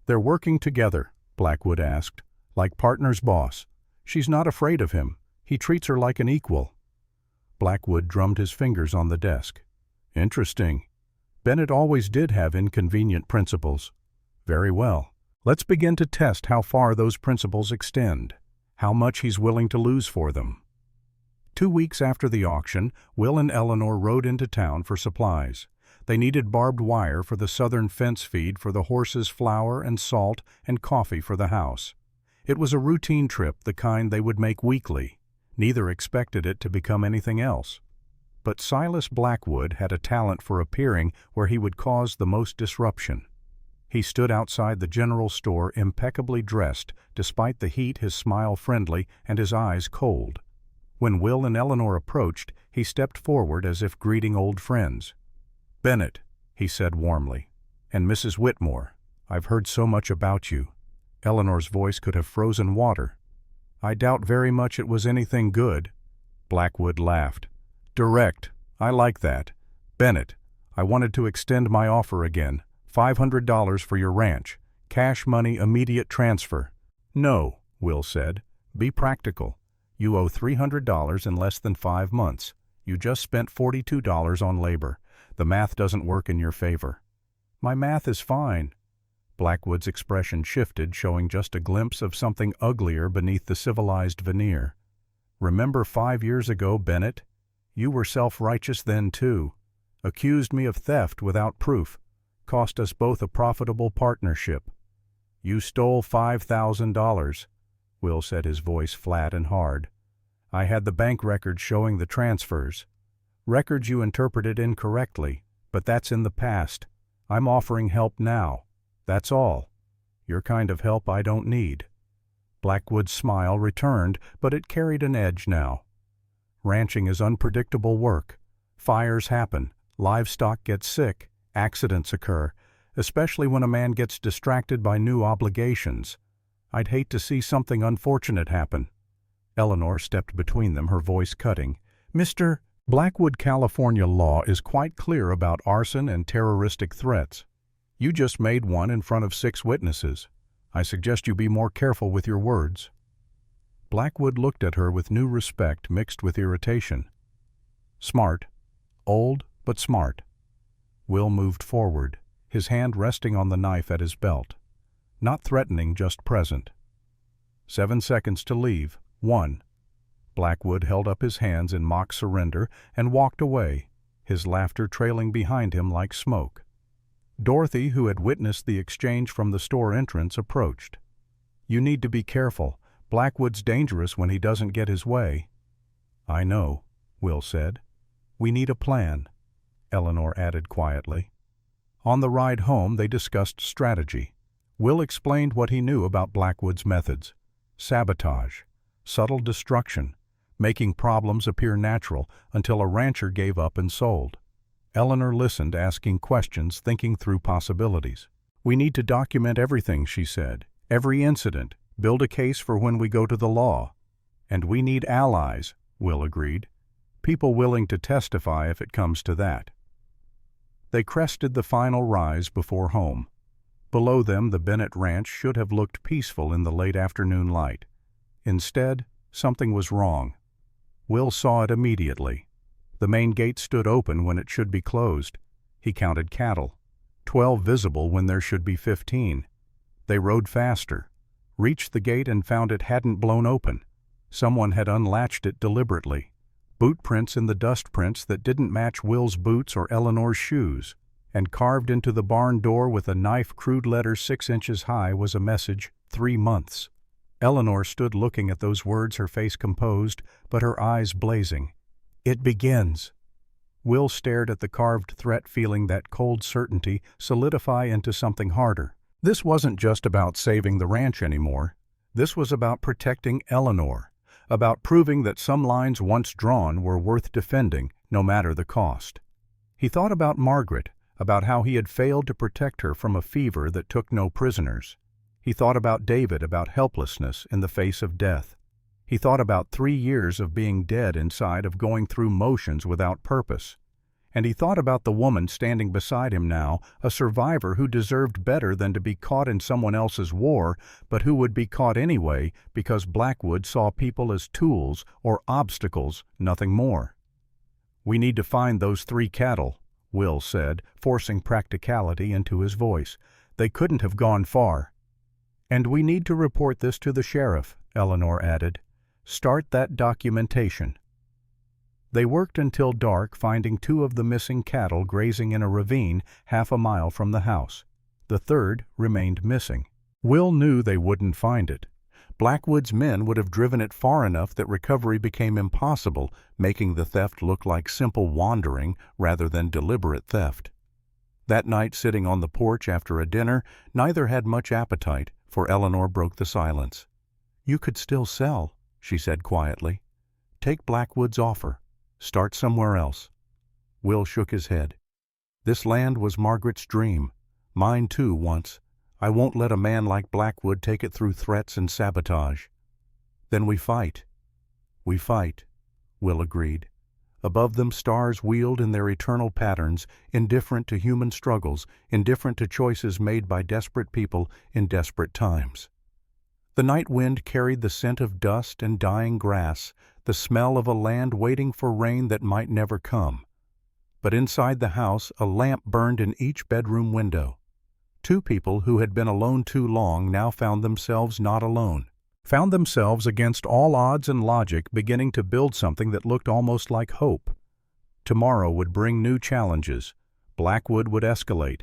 "They're working together," Blackwood asked, "like partner's boss. She's not afraid of him. He treats her like an equal." Blackwood drummed his fingers on the desk. "Interesting. Bennett always did have inconvenient principles. Very well. Let's begin to test how far those principles extend, how much he's willing to lose for them." 2 weeks after the auction, Will and Eleanor rode into town for supplies. They needed barbed wire for the southern fence feed for the horses, flour and salt, and coffee for the house. It was a routine trip, the kind they would make weekly. Neither expected it to become anything else. But Silas Blackwood had a talent for appearing where he would cause the most disruption. He stood outside the general store impeccably dressed, despite the heat, his smile friendly and his eyes cold. When Will and Eleanor approached, he stepped forward as if greeting old friends. "Bennett," he said warmly, "and Mrs. Whitmore, I've heard so much about you." Eleanor's voice could have frozen water. "I doubt very much it was anything good." Blackwood laughed. "Direct. I like that. Bennett, I wanted to extend my offer again. $500 for your ranch. Cash money, immediate transfer." "No," Will said. "Be practical. You owe $300 in less than 5 months. You just spent $42 on labor. The math doesn't work in your favor." "My math is fine." Blackwood's expression shifted, showing just a glimpse of something uglier beneath the civilized veneer. "Remember 5 years ago, Bennett? You were self-righteous then, too. Accused me of theft without proof. Cost us both a profitable partnership. You stole $5,000. Will said, his voice flat and hard. "I had the bank records showing the transfers. Records you interpreted incorrectly, but that's in the past. I'm offering help now. That's all. Your kind of help I don't need." Blackwood's smile returned, but it carried an edge now. "Ranching is unpredictable work. Fires happen, livestock gets sick, accidents occur, especially when a man gets distracted by new obligations. I'd hate to see something unfortunate happen." Eleanor stepped between them, her voice cutting. "Mr. Blackwood, California law is quite clear about arson and terroristic threats. You just made one in front of 6 witnesses. I suggest you be more careful with your words." Blackwood looked at her with new respect mixed with irritation. "Smart. Old, but smart." Will moved forward, his hand resting on the knife at his belt. Not threatening, just present. 7 seconds to leave. 1. Blackwood held up his hands in mock surrender and walked away, his laughter trailing behind him like smoke. Dorothy, who had witnessed the exchange from the store entrance, approached. "You need to be careful. Blackwood's dangerous when he doesn't get his way." "I know," Will said. "We need a plan," Eleanor added quietly. On the ride home they discussed strategy. Will explained what he knew about Blackwood's methods. Sabotage, subtle destruction, making problems appear natural until a rancher gave up and sold. Eleanor listened, asking questions, thinking through possibilities. "We need to document everything," she said. "Every incident. Build a case for when we go to the law." "And we need allies," Will agreed. "People willing to testify if it comes to that." They crested the final rise before home. Below them, the Bennett ranch should have looked peaceful in the late afternoon light. Instead, something was wrong. Will saw it immediately. The main gate stood open when it should be closed. He counted cattle. 12 visible when there should be 15. They rode faster, reached the gate and found it hadn't blown open. Someone had unlatched it deliberately. Boot prints in the dust prints that didn't match Will's boots or Eleanor's shoes. And carved into the barn door with a knife crude letter 6 inches high was a message, 3 months. Eleanor stood looking at those words, her face composed, but her eyes blazing. "It begins." Will stared at the carved threat, feeling that cold certainty solidify into something harder. This wasn't just about saving the ranch anymore. This was about protecting Eleanor, about proving that some lines once drawn were worth defending, no matter the cost. He thought about Margaret, about how he had failed to protect her from a fever that took no prisoners. He thought about David, about helplessness in the face of death. He thought about 3 years of being dead inside, of going through motions without purpose. And he thought about the woman standing beside him now, a survivor who deserved better than to be caught in someone else's war, but who would be caught anyway because Blackwood saw people as tools or obstacles, nothing more. "We need to find those 3 cattle," Will said, forcing practicality into his voice. "They couldn't have gone far." "And we need to report this to the sheriff," Eleanor added. "Start that documentation." They worked until dark, finding 2 of the missing cattle grazing in a ravine half a mile from the house. The 3rd remained missing. Will knew they wouldn't find it. Blackwood's men would have driven it far enough that recovery became impossible, making the theft look like simple wandering rather than deliberate theft. That night, sitting on the porch after a dinner, neither had much appetite, for Eleanor broke the silence. "You could still sell," she said quietly. "Take Blackwood's offer. Start somewhere else." Will shook his head. "This land was Margaret's dream. Mine too, once. I won't let a man like Blackwood take it through threats and sabotage." "Then we fight." "We fight," Will agreed. Above them stars wheeled in their eternal patterns, indifferent to human struggles, indifferent to choices made by desperate people in desperate times. The night wind carried the scent of dust and dying grass, the smell of a land waiting for rain that might never come. But inside the house a lamp burned in each bedroom window. Two people who had been alone too long now found themselves not alone. Found themselves against all odds and logic beginning to build something that looked almost like hope. Tomorrow would bring new challenges. Blackwood would escalate.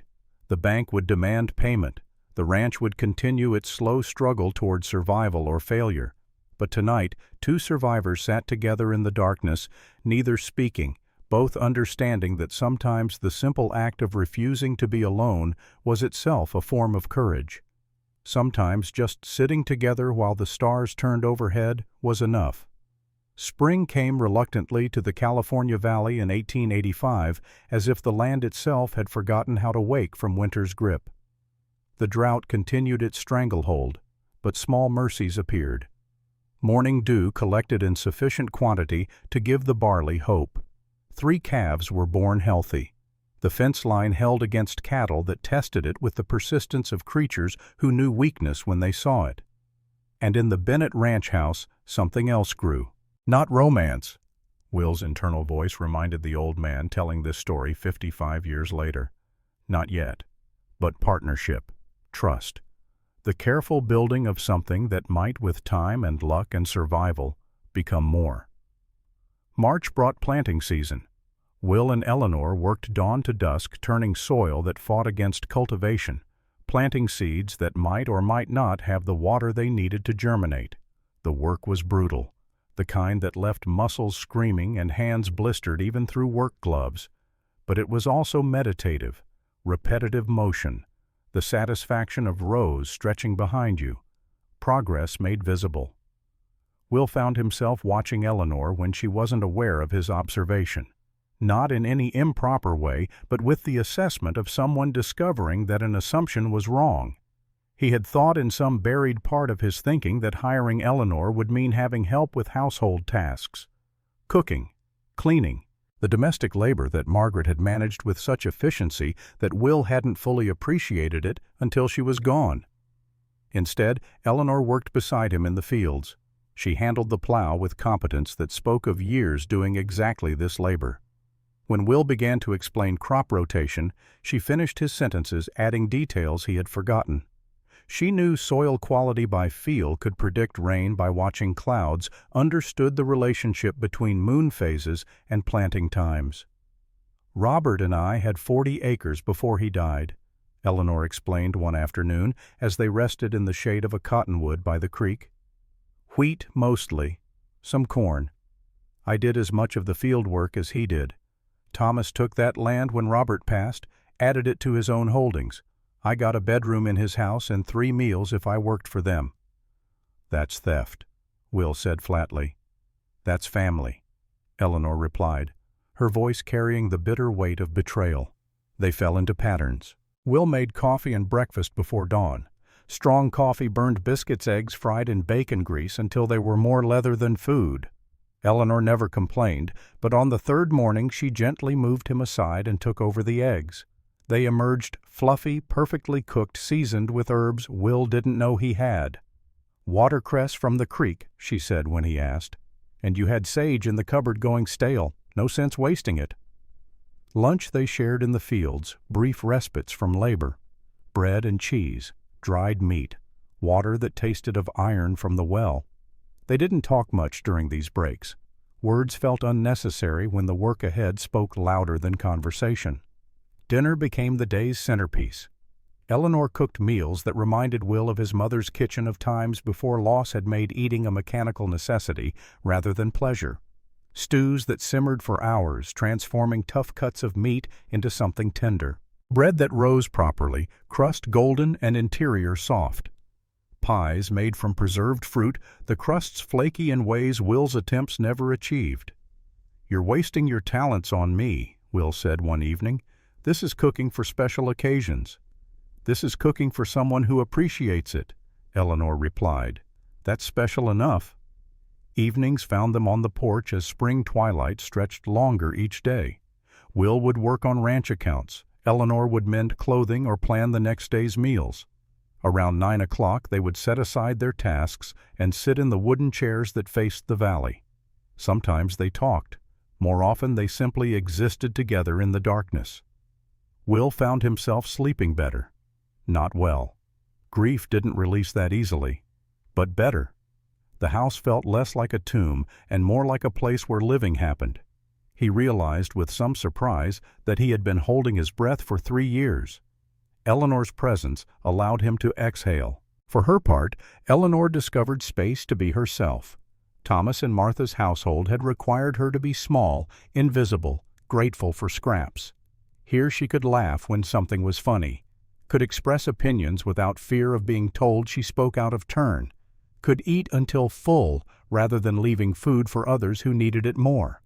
The bank would demand payment. The ranch would continue its slow struggle toward survival or failure. But tonight, two survivors sat together in the darkness, neither speaking, both understanding that sometimes the simple act of refusing to be alone was itself a form of courage. Sometimes just sitting together while the stars turned overhead was enough. Spring came reluctantly to the California Valley in 1885, as if the land itself had forgotten how to wake from winter's grip. The drought continued its stranglehold, but small mercies appeared. Morning dew collected in sufficient quantity to give the barley hope. 3 calves were born healthy. The fence line held against cattle that tested it with the persistence of creatures who knew weakness when they saw it. And in the Bennett ranch house, something else grew. Not romance, Will's internal voice reminded the old man telling this story 55 years later. Not yet. But partnership, trust. The careful building of something that might, with time and luck and survival, become more. March brought planting season. Will and Eleanor worked dawn to dusk turning soil that fought against cultivation, planting seeds that might or might not have the water they needed to germinate. The work was brutal, the kind that left muscles screaming and hands blistered even through work gloves. But it was also meditative, repetitive motion, the satisfaction of rows stretching behind you, progress made visible. Will found himself watching Eleanor when she wasn't aware of his observation. Not in any improper way, but with the assessment of someone discovering that an assumption was wrong. He had thought in some buried part of his thinking that hiring Eleanor would mean having help with household tasks. Cooking, cleaning, the domestic labor that Margaret had managed with such efficiency that Will hadn't fully appreciated it until she was gone. Instead, Eleanor worked beside him in the fields. She handled the plow with competence that spoke of years doing exactly this labor. When Will began to explain crop rotation, she finished his sentences, adding details he had forgotten. She knew soil quality by feel, could predict rain by watching clouds, understood the relationship between moon phases and planting times. "Robert and I had 40 acres before he died," Eleanor explained one afternoon as they rested in the shade of a cottonwood by the creek. "Wheat mostly, some corn. I did as much of the field work as he did. Thomas took that land when Robert passed, added it to his own holdings. I got a bedroom in his house and 3 meals if I worked for them." "That's theft," Will said flatly. "That's family," Eleanor replied, her voice carrying the bitter weight of betrayal. They fell into patterns. Will made coffee and breakfast before dawn. Strong coffee burned biscuits, eggs fried in bacon grease until they were more leather than food. Eleanor never complained, but on the 3rd morning she gently moved him aside and took over the eggs. They emerged fluffy, perfectly cooked, seasoned with herbs Will didn't know he had. "Watercress from the creek," she said when he asked. "And you had sage in the cupboard going stale. No sense wasting it." Lunch they shared in the fields, brief respites from labor. Bread and cheese, dried meat, water that tasted of iron from the well. They didn't talk much during these breaks. Words felt unnecessary when the work ahead spoke louder than conversation. Dinner became the day's centerpiece. Eleanor cooked meals that reminded Will of his mother's kitchen of times before loss had made eating a mechanical necessity rather than pleasure. Stews that simmered for hours, transforming tough cuts of meat into something tender. Bread that rose properly, crust golden and interior soft. Pies made from preserved fruit, the crusts flaky in ways Will's attempts never achieved. "You're wasting your talents on me," Will said one evening. "This is cooking for special occasions." "This is cooking for someone who appreciates it," Eleanor replied. "That's special enough." Evenings found them on the porch as spring twilight stretched longer each day. Will would work on ranch accounts. Eleanor would mend clothing or plan the next day's meals. Around 9 o'clock they would set aside their tasks and sit in the wooden chairs that faced the valley. Sometimes they talked. More often they simply existed together in the darkness. Will found himself sleeping better. Not well. Grief didn't release that easily. But better. The house felt less like a tomb and more like a place where living happened. He realized with some surprise that he had been holding his breath for 3 years. Eleanor's presence allowed him to exhale. For her part, Eleanor discovered space to be herself. Thomas and Martha's household had required her to be small, invisible, grateful for scraps. Here she could laugh when something was funny, could express opinions without fear of being told she spoke out of turn, could eat until full rather than leaving food for others who needed it more.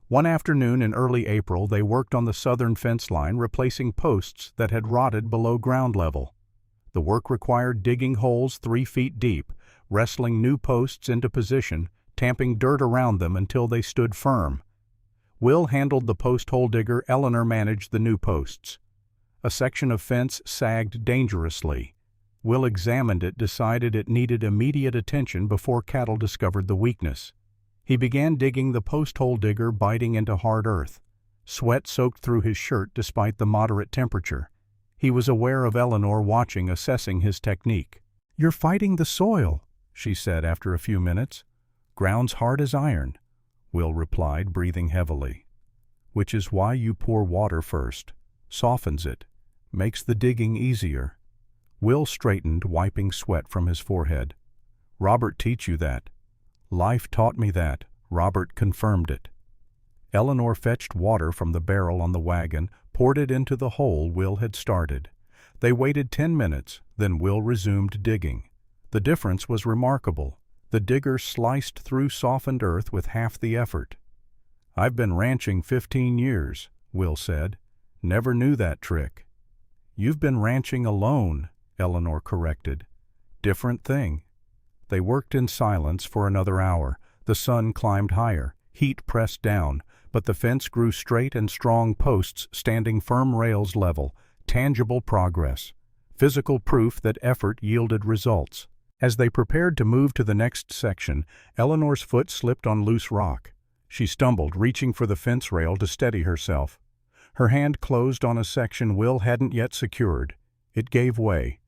One afternoon in early April they worked on the southern fence line, replacing posts that had rotted below ground level. The work required digging holes 3 feet deep, wrestling new posts into position, tamping dirt around them until they stood firm. Will handled the post hole digger, Eleanor managed the new posts. A section of fence sagged dangerously. Will examined it, decided it needed immediate attention before cattle discovered the weakness. He began digging, the post hole digger biting into hard earth. Sweat soaked through his shirt despite the moderate temperature. He was aware of Eleanor watching, assessing his technique. "You're fighting the soil," she said after a few minutes. "Ground's hard as iron," Will replied, breathing heavily. "Which is why you pour water first. Softens it. Makes the digging easier." Will straightened, wiping sweat from his forehead. "Robert teach you that?" "Life taught me that," Robert confirmed it. Eleanor fetched water from the barrel on the wagon, poured it into the hole Will had started. They waited 10 minutes, then Will resumed digging. The difference was remarkable. The digger sliced through softened earth with half the effort. "I've been ranching 15 years, Will said. "Never knew that trick." "You've been ranching alone," Eleanor corrected. "Different thing." They worked in silence for another hour. The sun climbed higher, heat pressed down, but the fence grew straight and strong, posts standing firm, rails level. Tangible progress. Physical proof that effort yielded results. As they prepared to move to the next section, Eleanor's foot slipped on loose rock. She stumbled, reaching for the fence rail to steady herself. Her hand closed on a section Will hadn't yet secured. It gave way.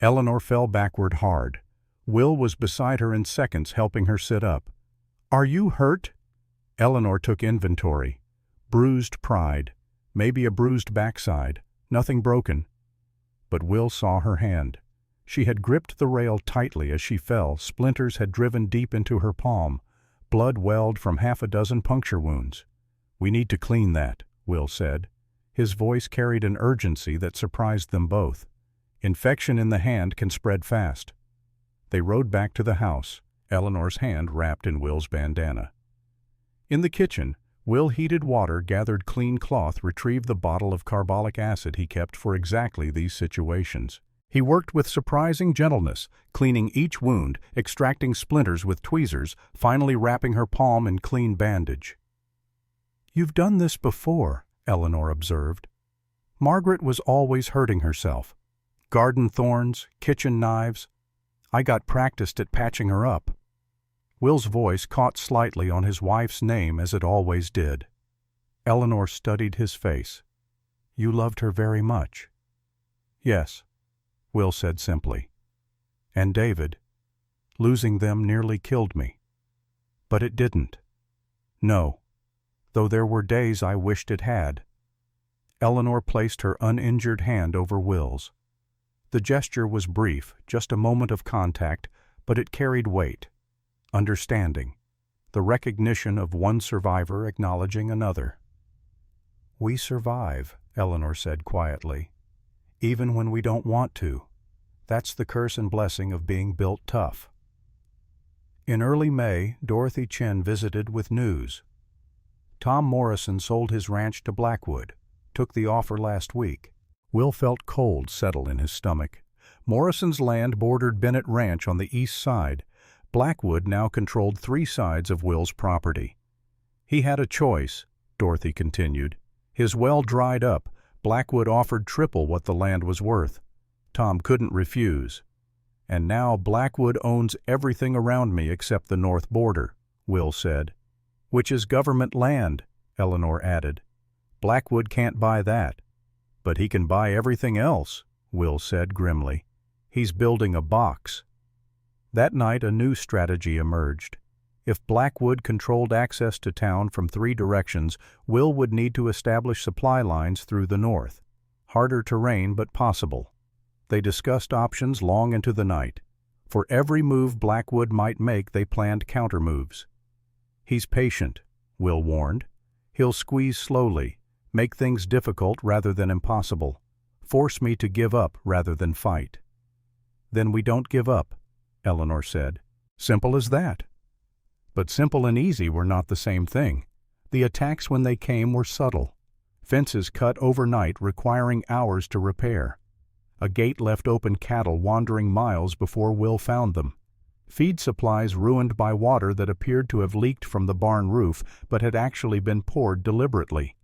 Eleanor fell backward hard. Will was beside her in seconds, helping her sit up. "Are you hurt?" Eleanor took inventory. Bruised pride. Maybe a bruised backside. Nothing broken. But Will saw her hand. She had gripped the rail tightly as she fell. Splinters had driven deep into her palm. Blood welled from 6 puncture wounds. "We need to clean that," Will said. His voice carried an urgency that surprised them both. "Infection in the hand can spread fast." They rode back to the house, Eleanor's hand wrapped in Will's bandana. In the kitchen, Will heated water, gathered clean cloth, retrieved the bottle of carbolic acid he kept for exactly these situations. He worked with surprising gentleness, cleaning each wound, extracting splinters with tweezers, finally wrapping her palm in clean bandage. "You've done this before," Eleanor observed. "Margaret was always hurting herself. Garden thorns, kitchen knives. I got practiced at patching her up." Will's voice caught slightly on his wife's name, as it always did. Eleanor studied his face. "You loved her very much." "Yes," Will said simply. "And David. Losing them nearly killed me. But it didn't. No, though there were days I wished it had." Eleanor placed her uninjured hand over Will's. The gesture was brief, just a moment of contact, but it carried weight. Understanding. The recognition of one survivor acknowledging another. "We survive," Eleanor said quietly. "Even when we don't want to. That's the curse and blessing of being built tough." In early May, Dorothy Chin visited with news. Tom Morrison sold his ranch to Blackwood, took the offer last week. Will felt cold settle in his stomach. Morrison's land bordered Bennett Ranch on the east side. Blackwood now controlled 3 sides of Will's property. He had a choice, Dorothy continued. His well dried up. Blackwood offered triple what the land was worth. Tom couldn't refuse. "And now Blackwood owns everything around me except the north border," Will said. "Which is government land," Eleanor added. "Blackwood can't buy that." "But he can buy everything else," Will said grimly. "He's building a box." That night a new strategy emerged. If Blackwood controlled access to town from 3 directions, Will would need to establish supply lines through the north. Harder terrain, but possible. They discussed options long into the night. For every move Blackwood might make, they planned countermoves. "He's patient," Will warned. "He'll squeeze slowly, make things difficult rather than impossible, force me to give up rather than fight." "Then we don't give up," Eleanor said. "Simple as that." But simple and easy were not the same thing. The attacks when they came were subtle. Fences cut overnight requiring hours to repair. A gate left open cattle wandering miles before Will found them. Feed supplies ruined by water that appeared to have leaked from the barn roof but had actually been poured deliberately.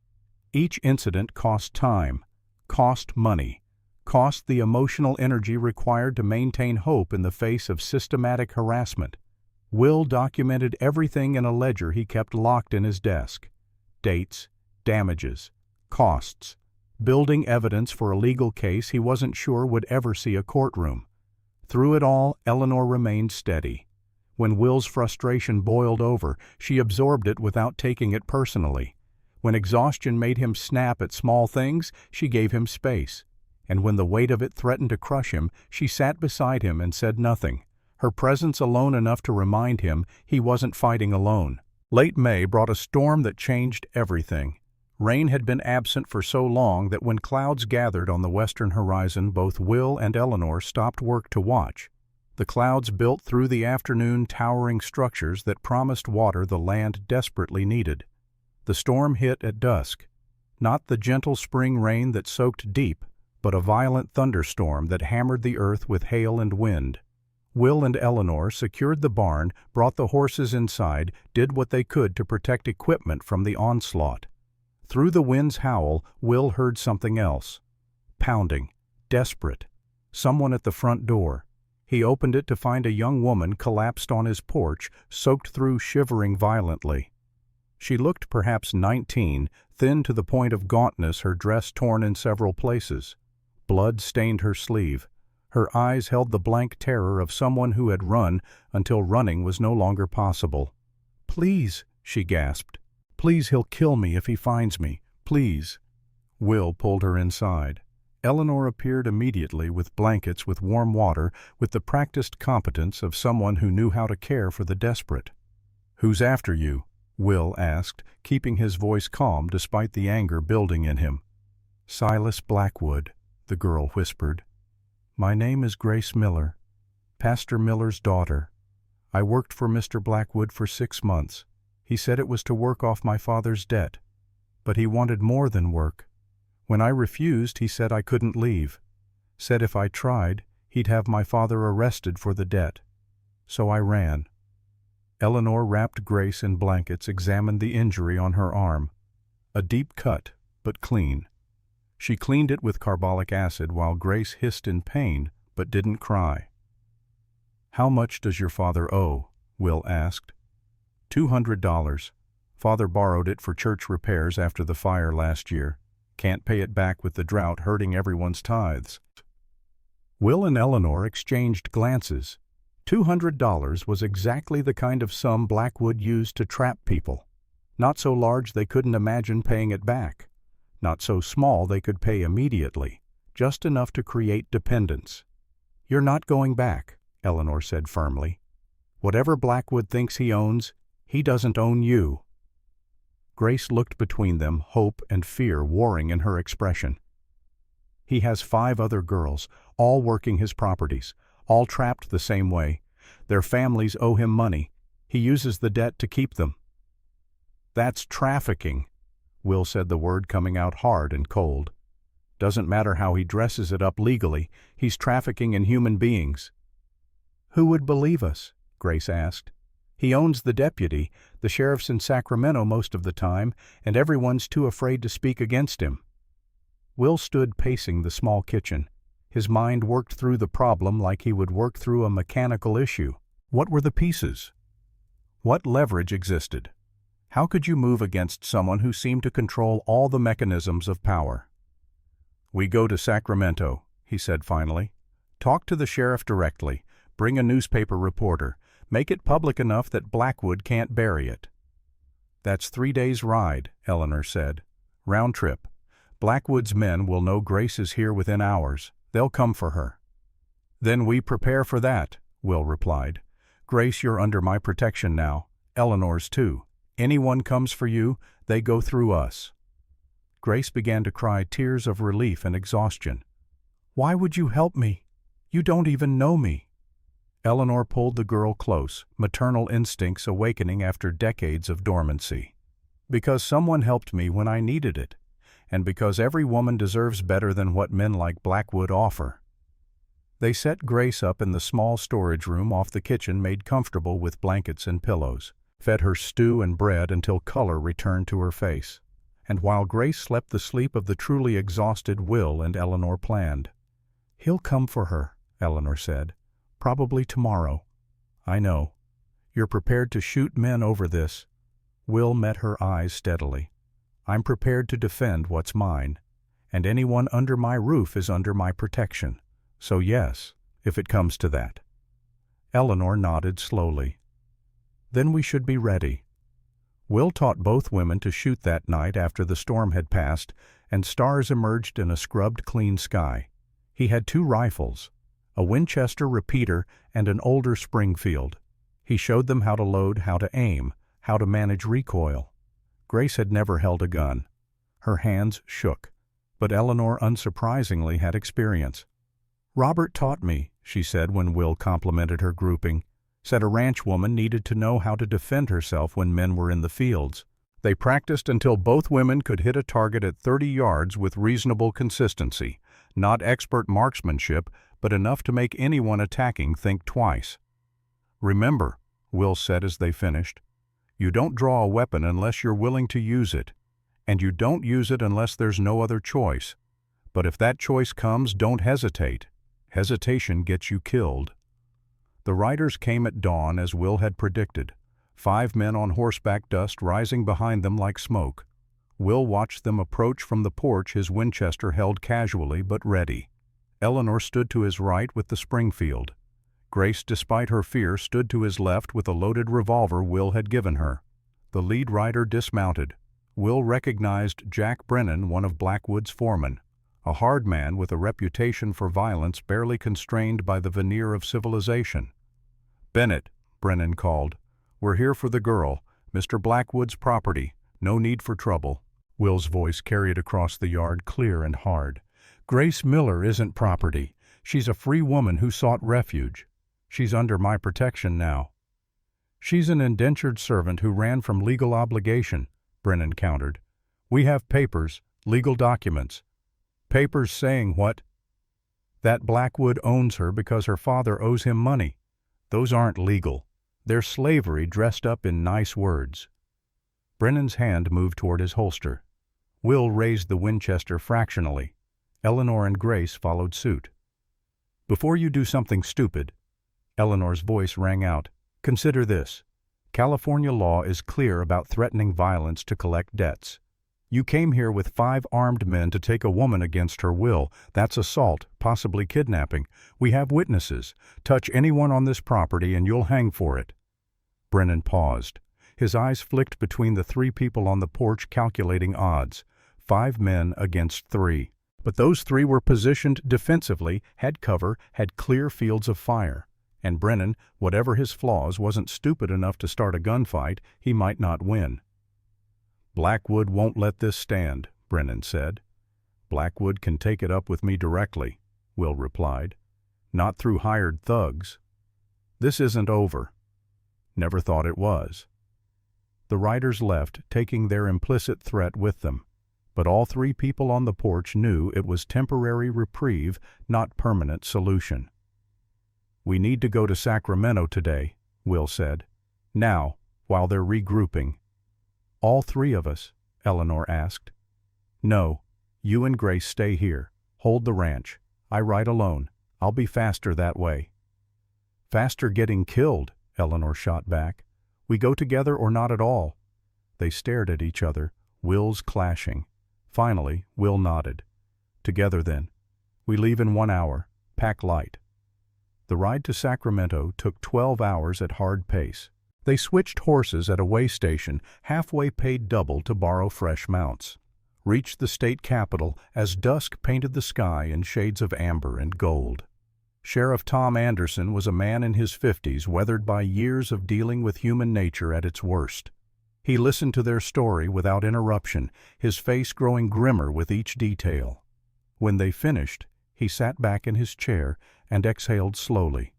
Each incident cost time, cost money, cost the emotional energy required to maintain hope in the face of systematic harassment. Will documented everything in a ledger he kept locked in his desk. Dates, damages, costs, building evidence for a legal case he wasn't sure would ever see a courtroom. Through it all, Eleanor remained steady. When Will's frustration boiled over, she absorbed it without taking it personally. When exhaustion made him snap at small things, she gave him space. And when the weight of it threatened to crush him, she sat beside him and said nothing, her presence alone enough to remind him he wasn't fighting alone. Late May brought a storm that changed everything. Rain had been absent for so long that when clouds gathered on the western horizon, both Will and Eleanor stopped work to watch. The clouds built through the afternoon towering structures that promised water the land desperately needed. The storm hit at dusk. Not the gentle spring rain that soaked deep, but a violent thunderstorm that hammered the earth with hail and wind. Will and Eleanor secured the barn, brought the horses inside, did what they could to protect equipment from the onslaught. Through the wind's howl, Will heard something else. Pounding. Desperate. Someone at the front door. He opened it to find a young woman collapsed on his porch, soaked through, shivering violently. She looked perhaps 19, thin to the point of gauntness, her dress torn in several places. Blood stained her sleeve. Her eyes held the blank terror of someone who had run until running was no longer possible. "Please," she gasped. "Please, he'll kill me if he finds me. Please." Will pulled her inside. Eleanor appeared immediately with blankets with warm water, with the practiced competence of someone who knew how to care for the desperate. "Who's after you?" Will asked, keeping his voice calm despite the anger building in him. "Silas Blackwood," the girl whispered. "My name is Grace Miller, Pastor Miller's daughter. I worked for Mr. Blackwood for 6 months. He said it was to work off my father's debt. But he wanted more than work. When I refused, he said I couldn't leave. Said if I tried, he'd have my father arrested for the debt. So I ran." Eleanor wrapped Grace in blankets, examined the injury on her arm. A deep cut, but clean. She cleaned it with carbolic acid while Grace hissed in pain, but didn't cry. "How much does your father owe?" Will asked. $200. Father borrowed it for church repairs after the fire last year. Can't pay it back with the drought hurting everyone's tithes." Will and Eleanor exchanged glances. $200 was exactly the kind of sum Blackwood used to trap people. Not so large they couldn't imagine paying it back. Not so small they could pay immediately. Just enough to create dependence. "You're not going back," Eleanor said firmly. "Whatever Blackwood thinks he owns, he doesn't own you." Grace looked between them, hope and fear warring in her expression. He has 5 other girls, all working his properties, all trapped the same way. Their families owe him money. He uses the debt to keep them. That's trafficking. Will said the word coming out hard and cold. Doesn't matter how he dresses it up legally, he's trafficking in human beings. Who would believe us? Grace asked. He owns the deputy, the sheriff's in Sacramento most of the time, and everyone's too afraid to speak against him. Will stood pacing the small kitchen. His mind worked through the problem like he would work through a mechanical issue. What were the pieces? What leverage existed? How could you move against someone who seemed to control all the mechanisms of power? We go to Sacramento, he said finally. Talk to the sheriff directly. Bring a newspaper reporter. Make it public enough that Blackwood can't bury it. That's 3 days' ride, Eleanor said. Round trip. Blackwood's men will know Grace is here within hours. They'll come for her. Then we prepare for that, Will replied. Grace, you're under my protection now. Eleanor's too. Anyone comes for you, they go through us. Grace began to cry tears of relief and exhaustion. Why would you help me? You don't even know me. Eleanor pulled the girl close, maternal instincts awakening after decades of dormancy. Because someone helped me when I needed it, and because every woman deserves better than what men like Blackwood offer. They set Grace up in the small storage room off the kitchen made comfortable with blankets and pillows, fed her stew and bread until color returned to her face. And while Grace slept the sleep of the truly exhausted, Will and Eleanor planned. He'll come for her, Eleanor said. Probably tomorrow. I know. You're prepared to shoot men over this. Will met her eyes steadily. I'm prepared to defend what's mine, and anyone under my roof is under my protection. So yes, if it comes to that. Eleanor nodded slowly. Then we should be ready. Will taught both women to shoot that night after the storm had passed, and stars emerged in a scrubbed clean sky. He had 2 rifles, a Winchester repeater and an older Springfield. He showed them how to load, how to aim, how to manage recoil. Grace had never held a gun. Her hands shook, but Eleanor unsurprisingly had experience. Robert taught me, she said when Will complimented her grouping. Said a ranch woman needed to know how to defend herself when men were in the fields. They practiced until both women could hit a target at 30 yards with reasonable consistency, not expert marksmanship, but enough to make anyone attacking think twice. Remember, Will said as they finished, you don't draw a weapon unless you're willing to use it, and you don't use it unless there's no other choice. But if that choice comes, don't hesitate. Hesitation gets you killed. The riders came at dawn as Will had predicted, 5 men on horseback, dust rising behind them like smoke. Will watched them approach from the porch, his Winchester held casually but ready. Eleanor stood to his right with the Springfield. Grace, despite her fear, stood to his left with a loaded revolver Will had given her. The lead rider dismounted. Will recognized Jack Brennan, one of Blackwood's foremen, a hard man with a reputation for violence barely constrained by the veneer of civilization. Bennett, Brennan called. We're here for the girl, Mr. Blackwood's property. No need for trouble. Will's voice carried across the yard clear and hard. Grace Miller isn't property. She's a free woman who sought refuge. She's under my protection now. She's an indentured servant who ran from legal obligation, Brennan countered. We have papers, legal documents. Papers saying what? That Blackwood owns her because her father owes him money. Those aren't legal. They're slavery dressed up in nice words. Brennan's hand moved toward his holster. Will raised the Winchester fractionally. Eleanor and Grace followed suit. Before you do something stupid, Eleanor's voice rang out, consider this. California law is clear about threatening violence to collect debts. You came here with 5 armed men to take a woman against her will. That's assault, possibly kidnapping. We have witnesses. Touch anyone on this property and you'll hang for it. Brennan paused. His eyes flicked between the 3 people on the porch, calculating odds. 5 men against 3. But those 3 were positioned defensively, had cover, had clear fields of fire. And Brennan, whatever his flaws, wasn't stupid enough to start a gunfight. He might not win. Blackwood won't let this stand, Brennan said. Blackwood can take it up with me directly, Will replied. Not through hired thugs. This isn't over. Never thought it was. The riders left, taking their implicit threat with them. But all three people on the porch knew it was temporary reprieve, not permanent solution. We need to go to Sacramento today, Will said. Now, while they're regrouping. All three of us? Eleanor asked. No, you and Grace stay here. Hold the ranch. I ride alone. I'll be faster that way. Faster getting killed, Eleanor shot back. We go together or not at all. They stared at each other, wills clashing. Finally, Will nodded. Together then. We leave in 1 hour. Pack light. The ride to Sacramento took 12 hours at hard pace. They switched horses at a way station, halfway paid double to borrow fresh mounts. Reached the state capitol as dusk painted the sky in shades of amber and gold. Sheriff Tom Anderson was a man in his 50s, weathered by years of dealing with human nature at its worst. He listened to their story without interruption, his face growing grimmer with each detail. When they finished, he sat back in his chair and exhaled slowly.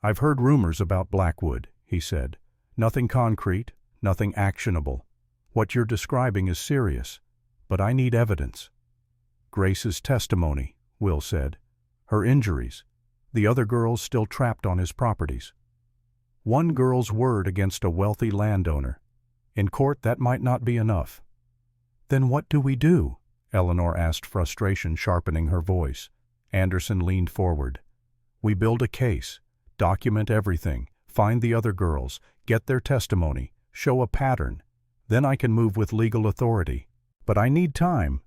I've heard rumors about Blackwood, he said. Nothing concrete, nothing actionable. What you're describing is serious, but I need evidence. Grace's testimony, Will said. Her injuries. The other girls still trapped on his properties. One girl's word against a wealthy landowner. In court, that might not be enough. Then what do we do? Eleanor asked, frustration sharpening her voice. Anderson leaned forward. We build a case, document everything, find the other girls, get their testimony, show a pattern. Then I can move with legal authority. But I need time.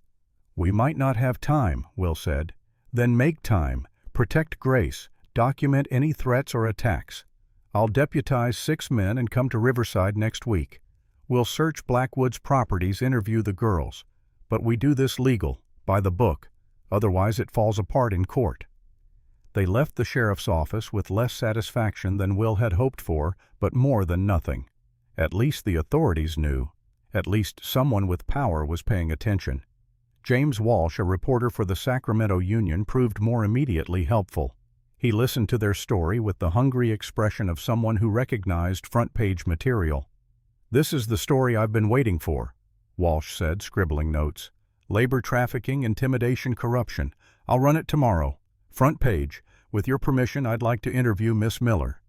We might not have time, Will said. Then make time. Protect Grace. Document any threats or attacks. I'll deputize 6 men and come to Riverside next week. We'll search Blackwood's properties, interview the girls. But we do this legal, by the book. Otherwise it falls apart in court. They left the sheriff's office with less satisfaction than Will had hoped for, but more than nothing. At least the authorities knew. At least someone with power was paying attention. James Walsh, a reporter for the Sacramento Union, proved more immediately helpful. He listened to their story with the hungry expression of someone who recognized front-page material. This is the story I've been waiting for, Walsh said, scribbling notes. Labor trafficking, intimidation, corruption. I'll run it tomorrow. Front page. With your permission, I'd like to interview Miss Miller.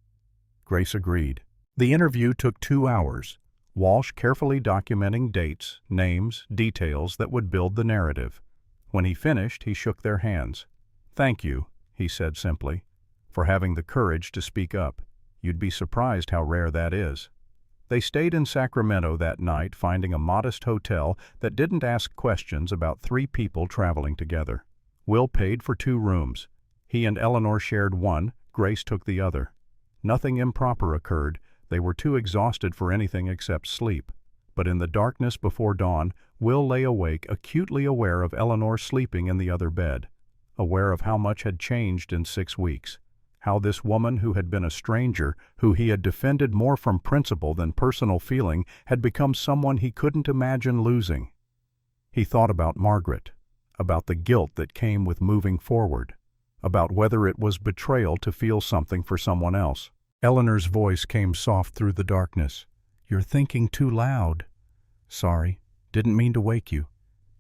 Grace agreed. The interview took 2 hours. Walsh carefully documenting dates, names, details that would build the narrative. When he finished, he shook their hands. Thank you, he said simply, for having the courage to speak up. You'd be surprised how rare that is. They stayed in Sacramento that night, finding a modest hotel that didn't ask questions about 3 people traveling together. Will paid for 2 rooms. He and Eleanor shared one, Grace took the other. Nothing improper occurred. They were too exhausted for anything except sleep. But in the darkness before dawn, Will lay awake, acutely aware of Eleanor sleeping in the other bed, aware of how much had changed in 6 weeks, how this woman who had been a stranger, who he had defended more from principle than personal feeling, had become someone he couldn't imagine losing. He thought about Margaret, about the guilt that came with moving forward, about whether it was betrayal to feel something for someone else. Eleanor's voice came soft through the darkness. You're thinking too loud. Sorry, didn't mean to wake you.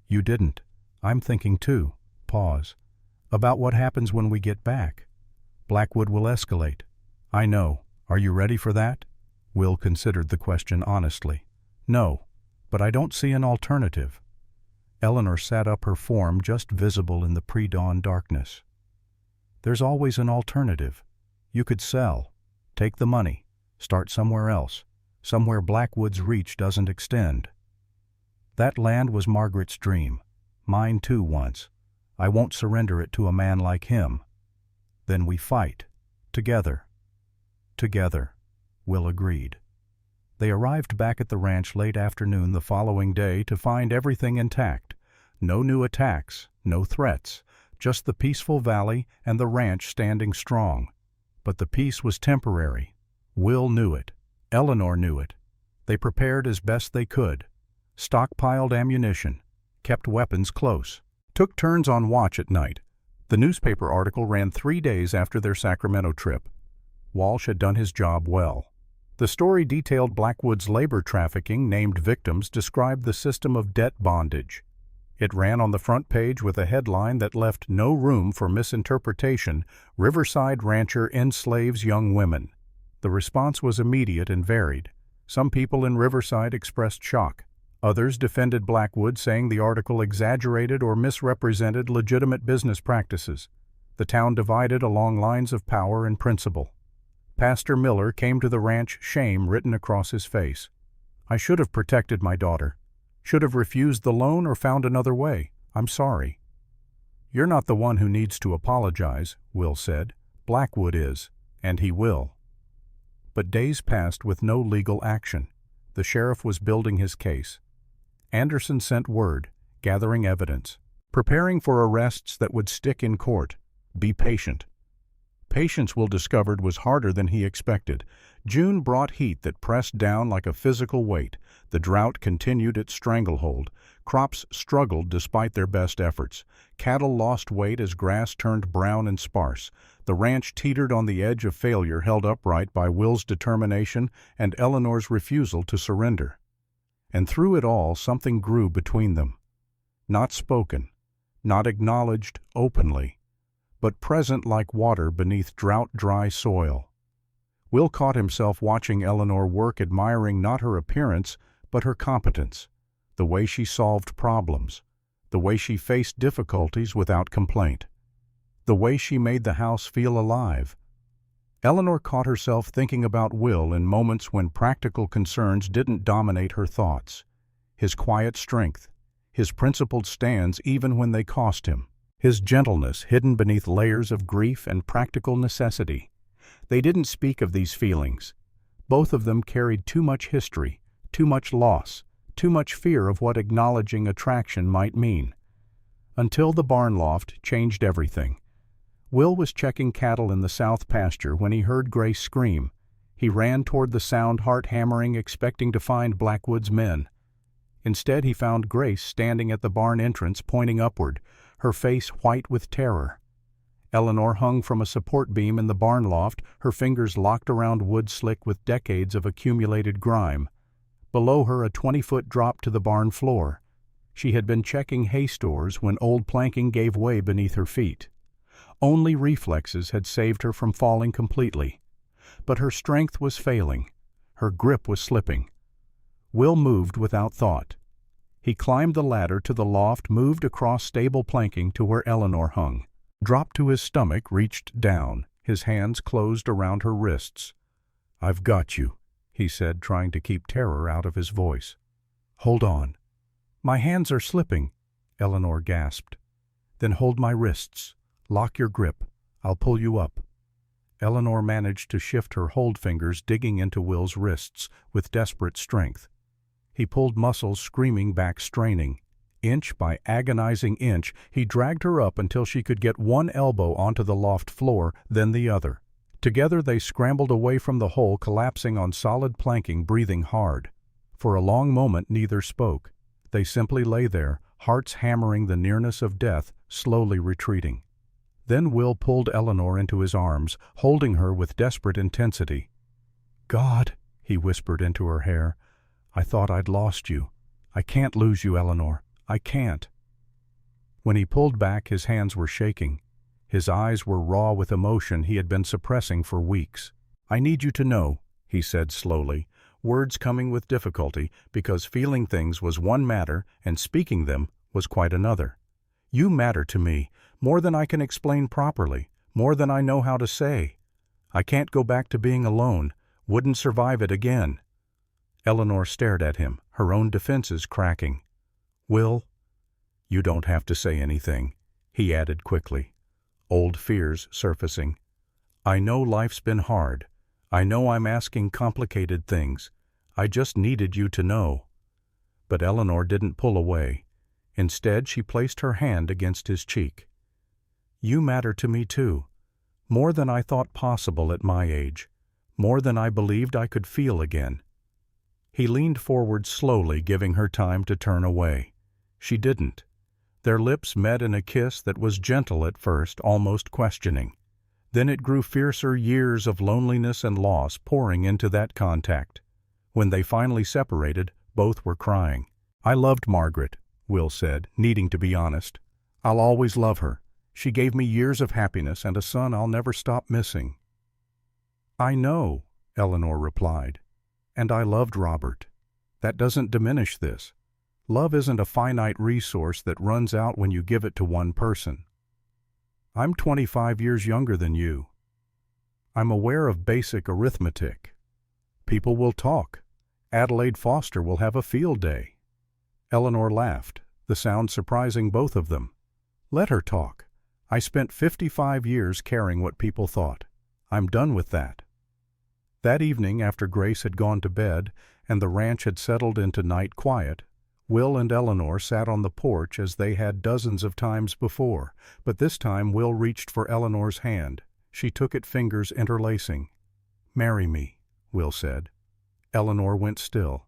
You didn't. I'm thinking too. Pause. About what happens when we get back. Blackwood will escalate. I know. Are you ready for that? Will considered the question honestly. No, but I don't see an alternative. Eleanor sat up, her form just visible in the pre-dawn darkness. There's always an alternative. You could sell. Take the money. Start somewhere else. Somewhere Blackwood's reach doesn't extend. That land was Margaret's dream. Mine too once. I won't surrender it to a man like him. Then we fight. Together. Together, Will agreed. They arrived back at the ranch late afternoon the following day to find everything intact. No new attacks, no threats, just the peaceful valley and the ranch standing strong. But the peace was temporary. Will knew it. Eleanor knew it. They prepared as best they could. stockpiled ammunition, kept weapons close, took turns on watch at night. The newspaper article ran 3 days after their Sacramento trip. Walsh had done his job well. The story detailed Blackwood's labor trafficking. Named victims described the system of debt bondage. It ran on the front page with a headline that left no room for misinterpretation: Riverside rancher enslaves young women. The response was immediate and varied. Some people in Riverside expressed shock. Others defended Blackwood, saying the article exaggerated or misrepresented legitimate business practices. The town divided along lines of power and principle. Pastor Miller came to the ranch, shame written across his face. "I should have protected my daughter. Should have refused the loan or found another way. I'm sorry." "You're not the one who needs to apologize," Will said. "Blackwood is, and he will." But days passed with no legal action. The sheriff was building his case. Anderson sent word, gathering evidence, preparing for arrests that would stick in court. Be patient. Patience, Will discovered, was harder than he expected. June brought heat that pressed down like a physical weight. The drought continued its stranglehold. Crops struggled despite their best efforts. Cattle lost weight as grass turned brown and sparse. The ranch teetered on the edge of failure, held upright by Will's determination and Eleanor's refusal to surrender. And through it all, something grew between them. Not spoken, not acknowledged openly, but present like water beneath drought-dry soil. Will caught himself watching Eleanor work, admiring not her appearance, but her competence, the way she solved problems, the way she faced difficulties without complaint, the way she made the house feel alive. Eleanor caught herself thinking about Will in moments when practical concerns didn't dominate her thoughts. His quiet strength, his principled stands even when they cost him, his gentleness hidden beneath layers of grief and practical necessity. They didn't speak of these feelings. Both of them carried too much history, too much loss, too much fear of what acknowledging attraction might mean. Until the barn loft changed everything. Will was checking cattle in the south pasture when he heard Grace scream. He ran toward the sound, heart hammering, expecting to find Blackwood's men. Instead, he found Grace standing at the barn entrance, pointing upward, her face white with terror. Eleanor hung from a support beam in the barn loft, her fingers locked around wood slick with decades of accumulated grime. Below her, a 20-foot drop to the barn floor. She had been checking hay stores when old planking gave way beneath her feet. Only reflexes had saved her from falling completely. But her strength was failing. Her grip was slipping. Will moved without thought. He climbed the ladder to the loft, moved across stable planking to where Eleanor hung. Dropped to his stomach, reached down. His hands closed around her wrists. "I've got you," he said, trying to keep terror out of his voice. "Hold on." "My hands are slipping," Eleanor gasped. "Then hold my wrists. Lock your grip. I'll pull you up." Eleanor managed to shift her hold fingers, digging into Will's wrists with desperate strength. He pulled muscles, screaming back, straining. Inch by agonizing inch, he dragged her up until she could get one elbow onto the loft floor, then the other. Together they scrambled away from the hole, collapsing on solid planking, breathing hard. For a long moment neither spoke. They simply lay there, hearts hammering the nearness of death, slowly retreating. Then Will pulled Eleanor into his arms, holding her with desperate intensity. "God," he whispered into her hair, "I thought I'd lost you. I can't lose you, Eleanor. I can't." When he pulled back, his hands were shaking. His eyes were raw with emotion he had been suppressing for weeks. "I need you to know," he said slowly, words coming with difficulty, because feeling things was one matter and speaking them was quite another. "You matter to me, more than I can explain properly, more than I know how to say. I can't go back to being alone, wouldn't survive it again." Eleanor stared at him, her own defenses cracking. "Will, you don't have to say anything," he added quickly, old fears surfacing. "I know life's been hard. I know I'm asking complicated things. I just needed you to know." But Eleanor didn't pull away. Instead, she placed her hand against his cheek. "You matter to me too, more than I thought possible at my age, more than I believed I could feel again." He leaned forward slowly, giving her time to turn away. She didn't. Their lips met in a kiss that was gentle at first, almost questioning. Then it grew fiercer, years of loneliness and loss pouring into that contact. When they finally separated, both were crying. "I loved Margaret," Will said, needing to be honest. "I'll always love her. She gave me years of happiness and a son I'll never stop missing." "I know," Eleanor replied. "And I loved Robert. That doesn't diminish this. Love isn't a finite resource that runs out when you give it to one person. I'm 25 years younger than you. I'm aware of basic arithmetic. People will talk. Adelaide Foster will have a field day." Eleanor laughed, the sound surprising both of them. "Let her talk. I spent 55 years caring what people thought. I'm done with that." That evening, after Grace had gone to bed and the ranch had settled into night quiet, Will and Eleanor sat on the porch as they had dozens of times before, but this time Will reached for Eleanor's hand. She took it, fingers interlacing. "Marry me," Will said. Eleanor went still.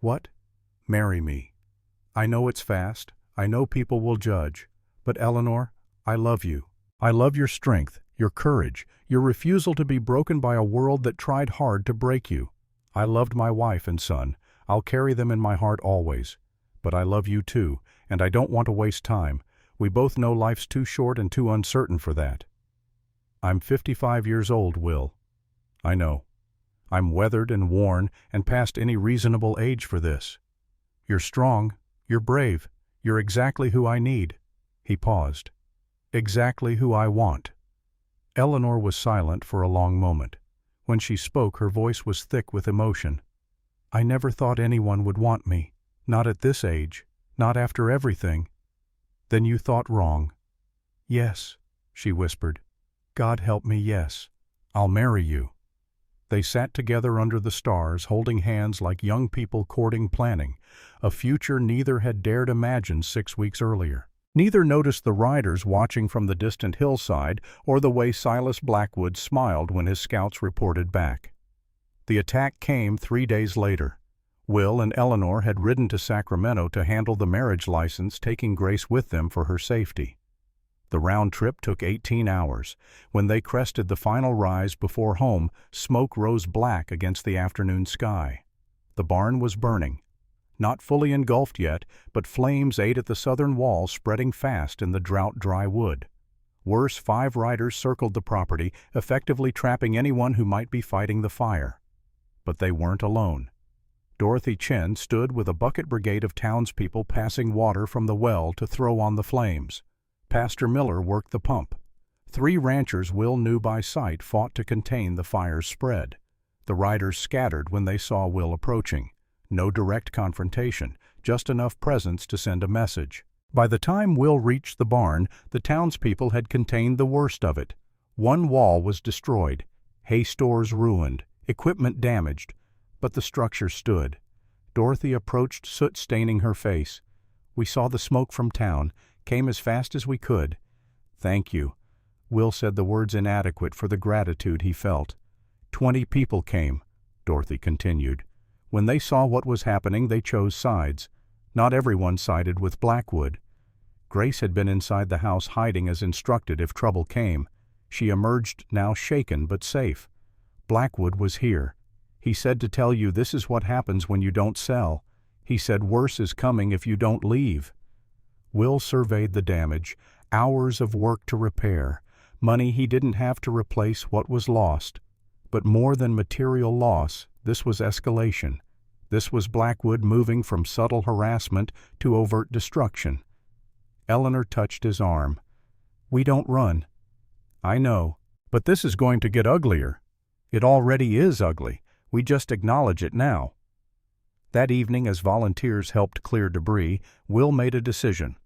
"What?" "Marry me. I know it's fast. I know people will judge. But Eleanor, I love you. I love your strength, your courage, your refusal to be broken by a world that tried hard to break you. I loved my wife and son. I'll carry them in my heart always. But I love you too, and I don't want to waste time. We both know life's too short and too uncertain for that." "I'm 55 years old, Will." "I know. I'm weathered and worn and past any reasonable age for this. You're strong. You're brave. You're exactly who I need." He paused. "Exactly who I want." Eleanor was silent for a long moment. When she spoke, her voice was thick with emotion. "I never thought anyone would want me. Not at this age. Not after everything." "Then you thought wrong." "Yes," she whispered. "God help me, yes. I'll marry you." They sat together under the stars, holding hands like young people courting, planning a future neither had dared imagine 6 weeks earlier. Neither noticed the riders watching from the distant hillside or the way Silas Blackwood smiled when his scouts reported back. The attack came 3 days later. Will and Eleanor had ridden to Sacramento to handle the marriage license, taking Grace with them for her safety. The round trip took 18 hours. When they crested the final rise before home, smoke rose black against the afternoon sky. The barn was burning. Not fully engulfed yet, but flames ate at the southern wall, spreading fast in the drought-dry wood. Worse, 5 riders circled the property, effectively trapping anyone who might be fighting the fire. But they weren't alone. Dorothy Chen stood with a bucket brigade of townspeople passing water from the well to throw on the flames. Pastor Miller worked the pump. 3 ranchers Will knew by sight fought to contain the fire's spread. The riders scattered when they saw Will approaching. No direct confrontation, just enough presence to send a message. By the time Will reached the barn, the townspeople had contained the worst of it. One wall was destroyed, hay stores ruined, equipment damaged, but the structure stood. Dorothy approached, soot staining her face. "We saw the smoke from town, came as fast as we could." "Thank you." Will said the words inadequate for the gratitude he felt. 20 people came, Dorothy continued. When they saw what was happening, they chose sides. Not everyone sided with Blackwood. Grace had been inside the house hiding as instructed if trouble came. She emerged now shaken but safe. Blackwood was here. He said to tell you this is what happens when you don't sell. He said worse is coming if you don't leave. Will surveyed the damage, hours of work to repair, money he didn't have to replace what was lost. But more than material loss, this was escalation. This was Blackwood moving from subtle harassment to overt destruction. Eleanor touched his arm. "We don't run." "I know, but this is going to get uglier. It already is ugly. We just acknowledge it now." That evening, as volunteers helped clear debris, Will made a decision.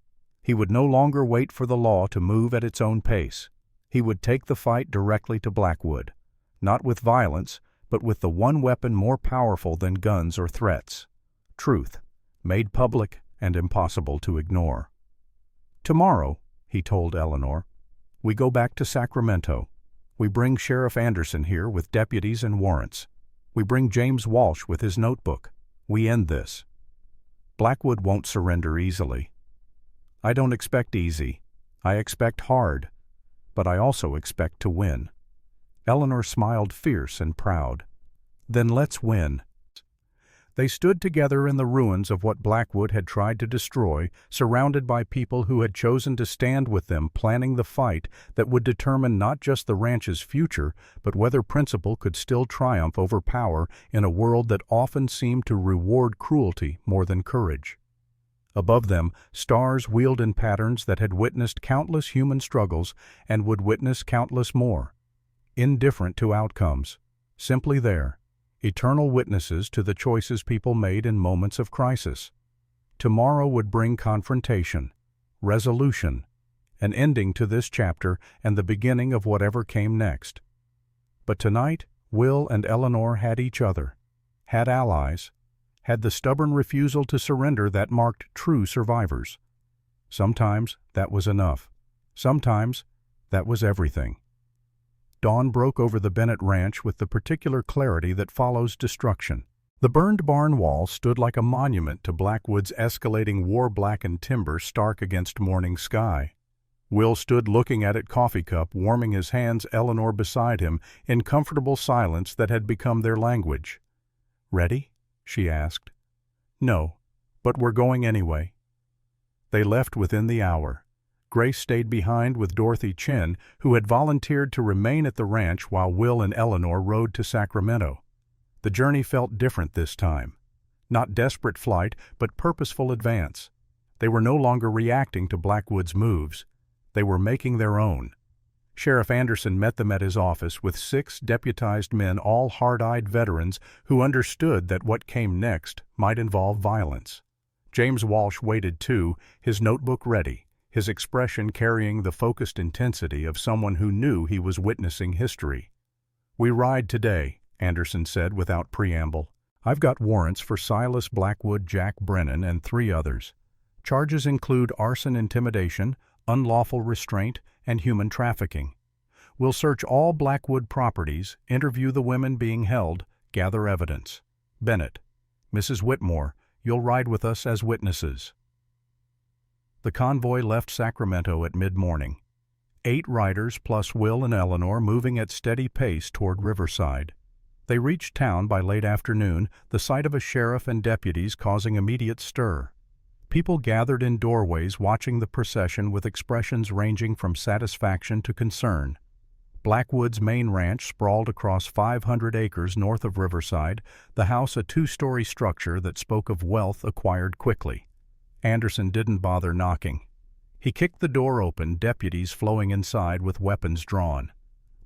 He would no longer wait for the law to move at its own pace. He would take the fight directly to Blackwood, not with violence, but with the one weapon more powerful than guns or threats: truth, made public and impossible to ignore. "Tomorrow," he told Eleanor, "we go back to Sacramento. We bring Sheriff Anderson here with deputies and warrants. We bring James Walsh with his notebook. We end this. Blackwood won't surrender easily. I don't expect easy. I expect hard. But I also expect to win." Eleanor smiled fierce and proud. "Then let's win." They stood together in the ruins of what Blackwood had tried to destroy, surrounded by people who had chosen to stand with them, planning the fight that would determine not just the ranch's future, but whether principle could still triumph over power in a world that often seemed to reward cruelty more than courage. Above them, stars wheeled in patterns that had witnessed countless human struggles and would witness countless more. Indifferent to outcomes, simply there, eternal witnesses to the choices people made in moments of crisis. Tomorrow would bring confrontation, resolution, an ending to this chapter and the beginning of whatever came next. But tonight, Will and Eleanor had each other, had allies, had the stubborn refusal to surrender that marked true survivors. Sometimes that was enough. Sometimes that was everything. Dawn broke over the Bennett Ranch with the particular clarity that follows destruction. The burned barn wall stood like a monument to Blackwood's escalating war-blackened timber stark against morning sky. Will stood looking at it, coffee cup warming his hands, Eleanor beside him, in comfortable silence that had become their language. "Ready?" she asked. "No, but we're going anyway." They left within the hour. Grace stayed behind with Dorothy Chin, who had volunteered to remain at the ranch while Will and Eleanor rode to Sacramento. The journey felt different this time. Not desperate flight, but purposeful advance. They were no longer reacting to Blackwood's moves. They were making their own. Sheriff Anderson met them at his office with 6 deputized men, all hard-eyed veterans who understood that what came next might involve violence. James Walsh waited too, his notebook ready, his expression carrying the focused intensity of someone who knew he was witnessing history. "We ride today," Anderson said without preamble. "I've got warrants for Silas Blackwood, Jack Brennan, and 3 others. Charges include arson, intimidation, unlawful restraint, and human trafficking. We'll search all Blackwood properties, interview the women being held, gather evidence. Bennett, Mrs. Whitmore, you'll ride with us as witnesses." The convoy left Sacramento at mid-morning. 8 riders plus Will and Eleanor moving at steady pace toward Riverside. They reached town by late afternoon, the sight of a sheriff and deputies causing immediate stir. People gathered in doorways watching the procession with expressions ranging from satisfaction to concern. Blackwood's main ranch sprawled across 500 acres north of Riverside, the house a 2-story structure that spoke of wealth acquired quickly. Anderson didn't bother knocking. He kicked the door open, deputies flowing inside with weapons drawn.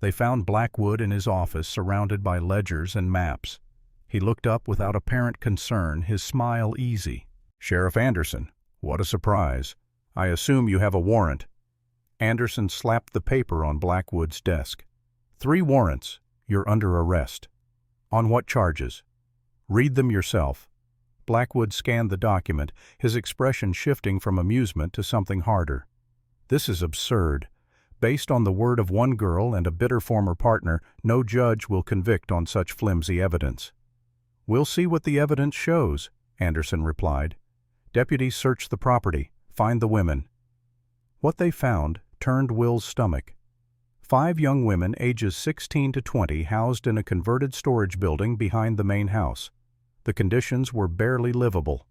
They found Blackwood in his office surrounded by ledgers and maps. He looked up without apparent concern, his smile easy. "Sheriff Anderson, what a surprise. I assume you have a warrant." Anderson slapped the paper on Blackwood's desk. 3 warrants. You're under arrest." "On what charges?" "Read them yourself." Blackwood scanned the document, his expression shifting from amusement to something harder. "This is absurd. Based on the word of one girl and a bitter former partner, no judge will convict on such flimsy evidence." "We'll see what the evidence shows," Anderson replied. Deputies searched the property, find the women. What they found turned Will's stomach. 5 young women ages 16 to 20 housed in a converted storage building behind the main house. The conditions were barely livable.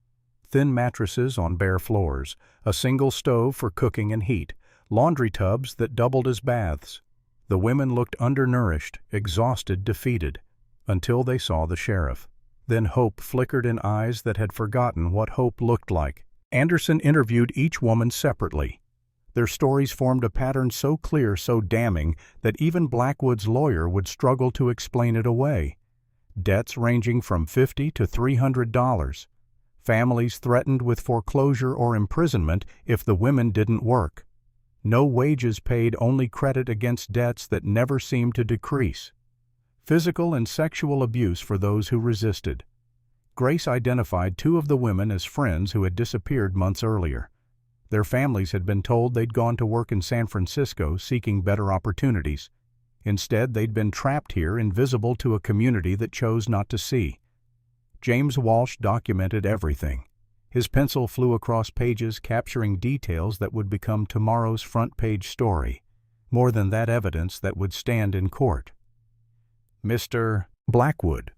Thin mattresses on bare floors, a single stove for cooking and heat, laundry tubs that doubled as baths. The women looked undernourished, exhausted, defeated, until they saw the sheriff. Then hope flickered in eyes that had forgotten what hope looked like. Anderson interviewed each woman separately. Their stories formed a pattern so clear, so damning, that even Blackwood's lawyer would struggle to explain it away. Debts ranging from $50 to $300. Families threatened with foreclosure or imprisonment if the women didn't work. No wages paid, only credit against debts that never seemed to decrease. Physical and sexual abuse for those who resisted. Grace identified 2 of the women as friends who had disappeared months earlier. Their families had been told they'd gone to work in San Francisco seeking better opportunities. Instead, they'd been trapped here, invisible to a community that chose not to see. James Walsh documented everything. His pencil flew across pages capturing details that would become tomorrow's front-page story, more than that evidence that would stand in court. "Mr. Blackwood,"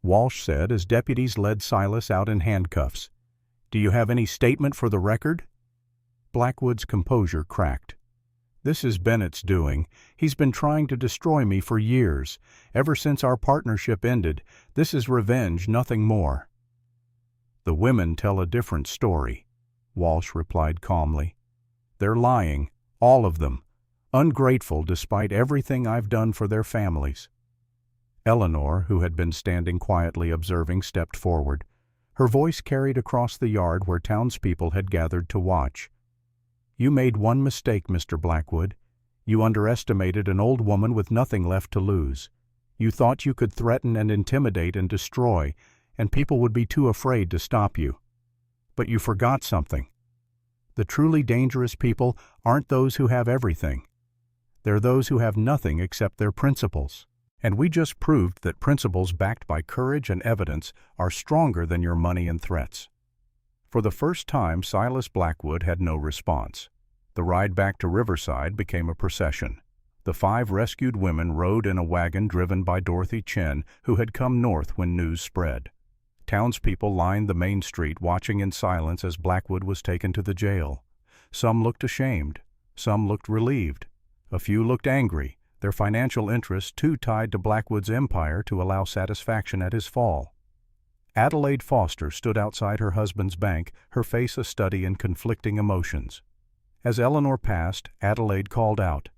Walsh said as deputies led Silas out in handcuffs. "Do you have any statement for the record?" Blackwood's composure cracked. "This is Bennett's doing. He's been trying to destroy me for years. Ever since our partnership ended, this is revenge, nothing more." "The women tell a different story," Walsh replied calmly. "They're lying, all of them, ungrateful despite everything I've done for their families." Eleanor, who had been standing quietly observing, stepped forward. Her voice carried across the yard where townspeople had gathered to watch. "You made one mistake, Mr. Blackwood. You underestimated an old woman with nothing left to lose. You thought you could threaten and intimidate and destroy, and people would be too afraid to stop you. But you forgot something. The truly dangerous people aren't those who have everything. They're those who have nothing except their principles. And we just proved that principles backed by courage and evidence are stronger than your money and threats." For the first time, Silas Blackwood had no response. The ride back to Riverside became a procession. The 5 rescued women rode in a wagon driven by Dorothy Chen, who had come north when news spread. Townspeople lined the main street watching in silence as Blackwood was taken to the jail. Some looked ashamed. Some looked relieved. A few looked angry, their financial interests too tied to Blackwood's empire to allow satisfaction at his fall. Adelaide Foster stood outside her husband's bank, her face a study in conflicting emotions. As Eleanor passed, Adelaide called out,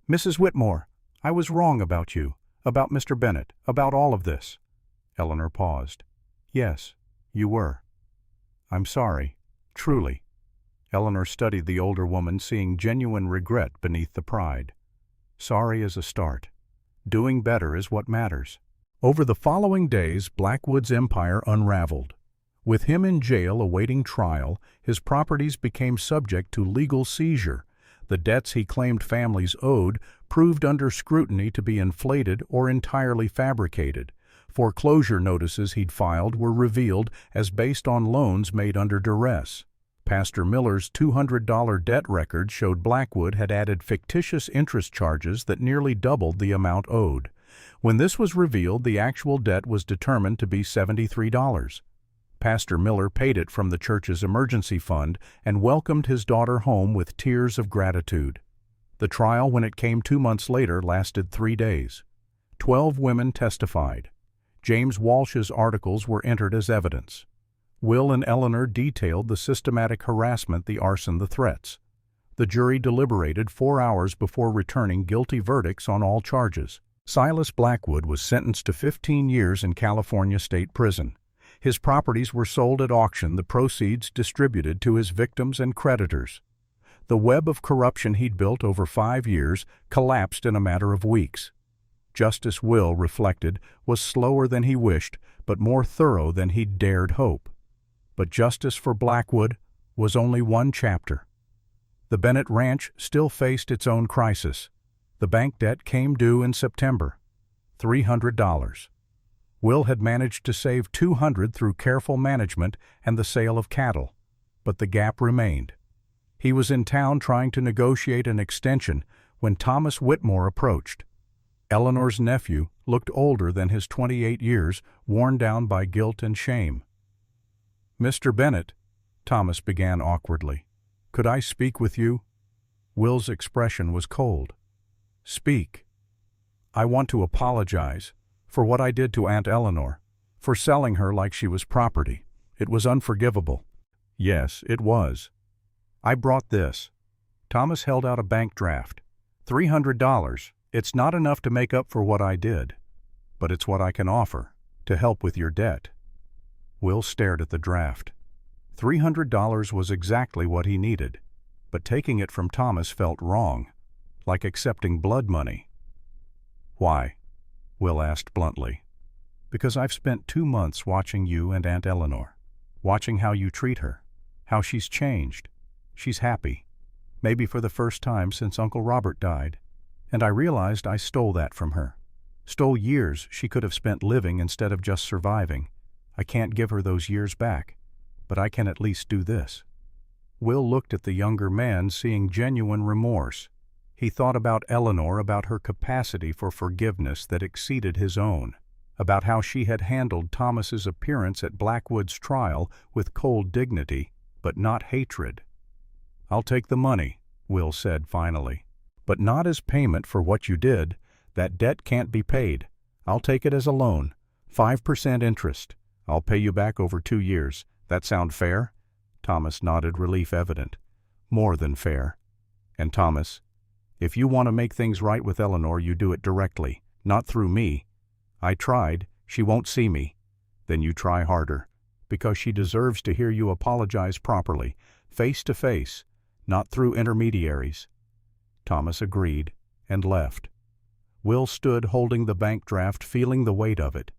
"Mrs. Whitmore, I was wrong about you, about Mr. Bennett, about all of this." Eleanor paused. "Yes, you were. I'm sorry, truly." Eleanor studied the older woman, seeing genuine regret beneath the pride. Sorry is a start. Doing better is what matters. Over the following days, Blackwood's empire unraveled. With him in jail awaiting trial, his properties became subject to legal seizure. The debts he claimed families owed proved under scrutiny to be inflated or entirely fabricated. Foreclosure notices he'd filed were revealed as based on loans made under duress. Pastor Miller's $200 debt record showed Blackwood had added fictitious interest charges that nearly doubled the amount owed. When this was revealed, the actual debt was determined to be $73. Pastor Miller paid it from the church's emergency fund and welcomed his daughter home with tears of gratitude. The trial, when it came 2 months later, lasted 3 days. 12 women testified. James Walsh's articles were entered as evidence. Will and Eleanor detailed the systematic harassment, the arson, the threats. The jury deliberated 4 hours before returning guilty verdicts on all charges. Silas Blackwood was sentenced to 15 years in California State Prison. His properties were sold at auction, the proceeds distributed to his victims and creditors. The web of corruption he'd built over 5 years collapsed in a matter of weeks. Justice, Will reflected, was slower than he wished, but more thorough than he'd dared hope. But justice for Blackwood was only one chapter. The Bennett Ranch still faced its own crisis. The bank debt came due in September, $300. Will had managed to save $200 through careful management and the sale of cattle, but the gap remained. He was in town trying to negotiate an extension when Thomas Whitmore approached. Eleanor's nephew looked older than his 28 years, worn down by guilt and shame. "Mr. Bennett," Thomas began awkwardly, "could I speak with you?" Will's expression was cold. "Speak. I want to apologize for what I did to Aunt Eleanor, for selling her like she was property. It was unforgivable." "Yes, it was. I brought this." Thomas held out a bank draft. $300. It's not enough to make up for what I did, but it's what I can offer to help with your debt." Will stared at the draft. $300 was exactly what he needed, but taking it from Thomas felt wrong, like accepting blood money. "Why?" Will asked bluntly. "Because I've spent 2 months watching you and Aunt Eleanor, watching how you treat her, how she's changed. She's happy, maybe for the first time since Uncle Robert died, and I realized I stole that from her. Stole years she could have spent living instead of just surviving. I can't give her those years back, but I can at least do this." Will looked at the younger man, seeing genuine remorse. He thought about Eleanor, about her capacity for forgiveness that exceeded his own, about how she had handled Thomas's appearance at Blackwood's trial with cold dignity, but not hatred. "I'll take the money," Will said finally, "but not as payment for what you did. That debt can't be paid. I'll take it as a loan, 5% interest. I'll pay you back over 2 years. That sound fair?" Thomas nodded, relief evident. "More than fair. And Thomas, if you want to make things right with Eleanor, you do it directly, not through me. I tried. She won't see me. Then you try harder, because she deserves to hear you apologize properly, face to face, not through intermediaries." Thomas agreed and left. Will stood holding the bank draft, feeling the weight of it.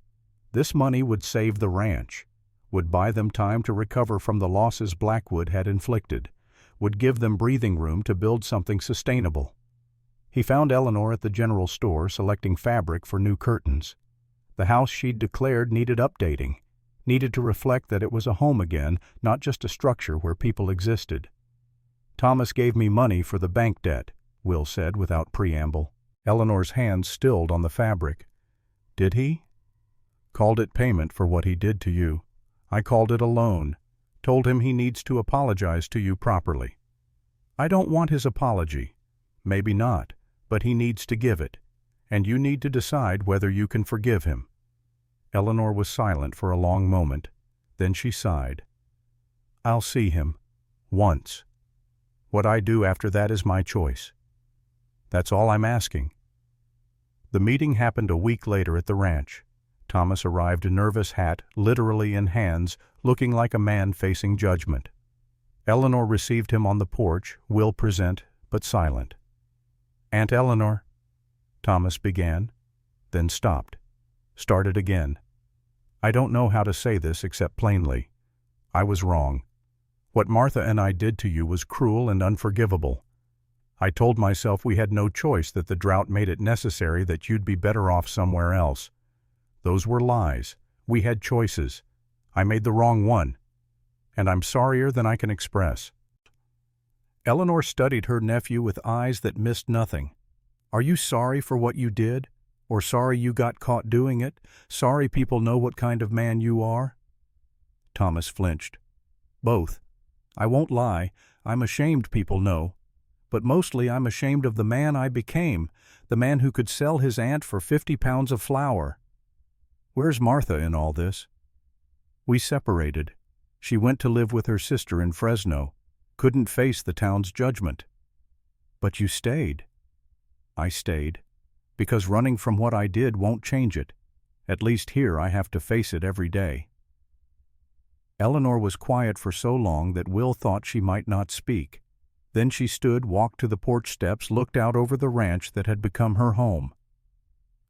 This money would save the ranch, would buy them time to recover from the losses Blackwood had inflicted, would give them breathing room to build something sustainable. He found Eleanor at the general store selecting fabric for new curtains. The house she'd declared needed updating, needed to reflect that it was a home again, not just a structure where people existed. "Thomas gave me money for the bank debt," Will said without preamble. Eleanor's hands stilled on the fabric. "Did he?" "Called it payment for what he did to you. I called it a loan. Told him he needs to apologize to you properly." "I don't want his apology." "Maybe not, but he needs to give it, and you need to decide whether you can forgive him." Eleanor was silent for a long moment. Then she sighed. "I'll see him. Once. What I do after that is my choice. That's all I'm asking." The meeting happened a week later at the ranch. Thomas arrived, nervous, hat literally in hands, looking like a man facing judgment. Eleanor received him on the porch, Will present, but silent. "Aunt Eleanor," Thomas began, then stopped, started again. "I don't know how to say this except plainly. I was wrong. What Martha and I did to you was cruel and unforgivable. I told myself we had no choice, that the drought made it necessary, that you'd be better off somewhere else. Those were lies. We had choices. I made the wrong one, and I'm sorrier than I can express." Eleanor studied her nephew with eyes that missed nothing. "Are you sorry for what you did? Or sorry you got caught doing it? Sorry people know what kind of man you are?" Thomas flinched. "Both. I won't lie, I'm ashamed people know. But mostly I'm ashamed of the man I became, the man who could sell his aunt for 50 pounds of flour. Where's Martha in all this?" "We separated. She went to live with her sister in Fresno. Couldn't face the town's judgment." "But you stayed." "I stayed. Because running from what I did won't change it. At least here I have to face it every day." Eleanor was quiet for so long that Will thought she might not speak. Then she stood, walked to the porch steps, looked out over the ranch that had become her home.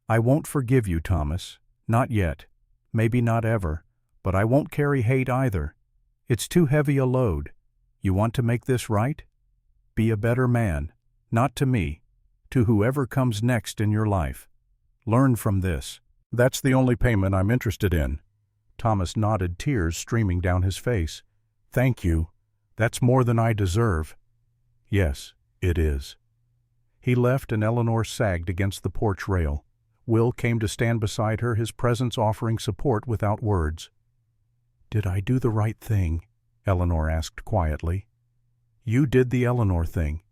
"I won't forgive you, Thomas. Not yet. Maybe not ever. But I won't carry hate either. It's too heavy a load. You want to make this right? Be a better man. Not to me. To whoever comes next in your life. Learn from this." "That's the only payment I'm interested in." Thomas nodded, tears streaming down his face. "Thank you. That's more than I deserve." "Yes, it is." He left, and Eleanor sagged against the porch rail. Will came to stand beside her, his presence offering support without words. "Did I do the right thing?" Eleanor asked quietly. "You did the Eleanor thing.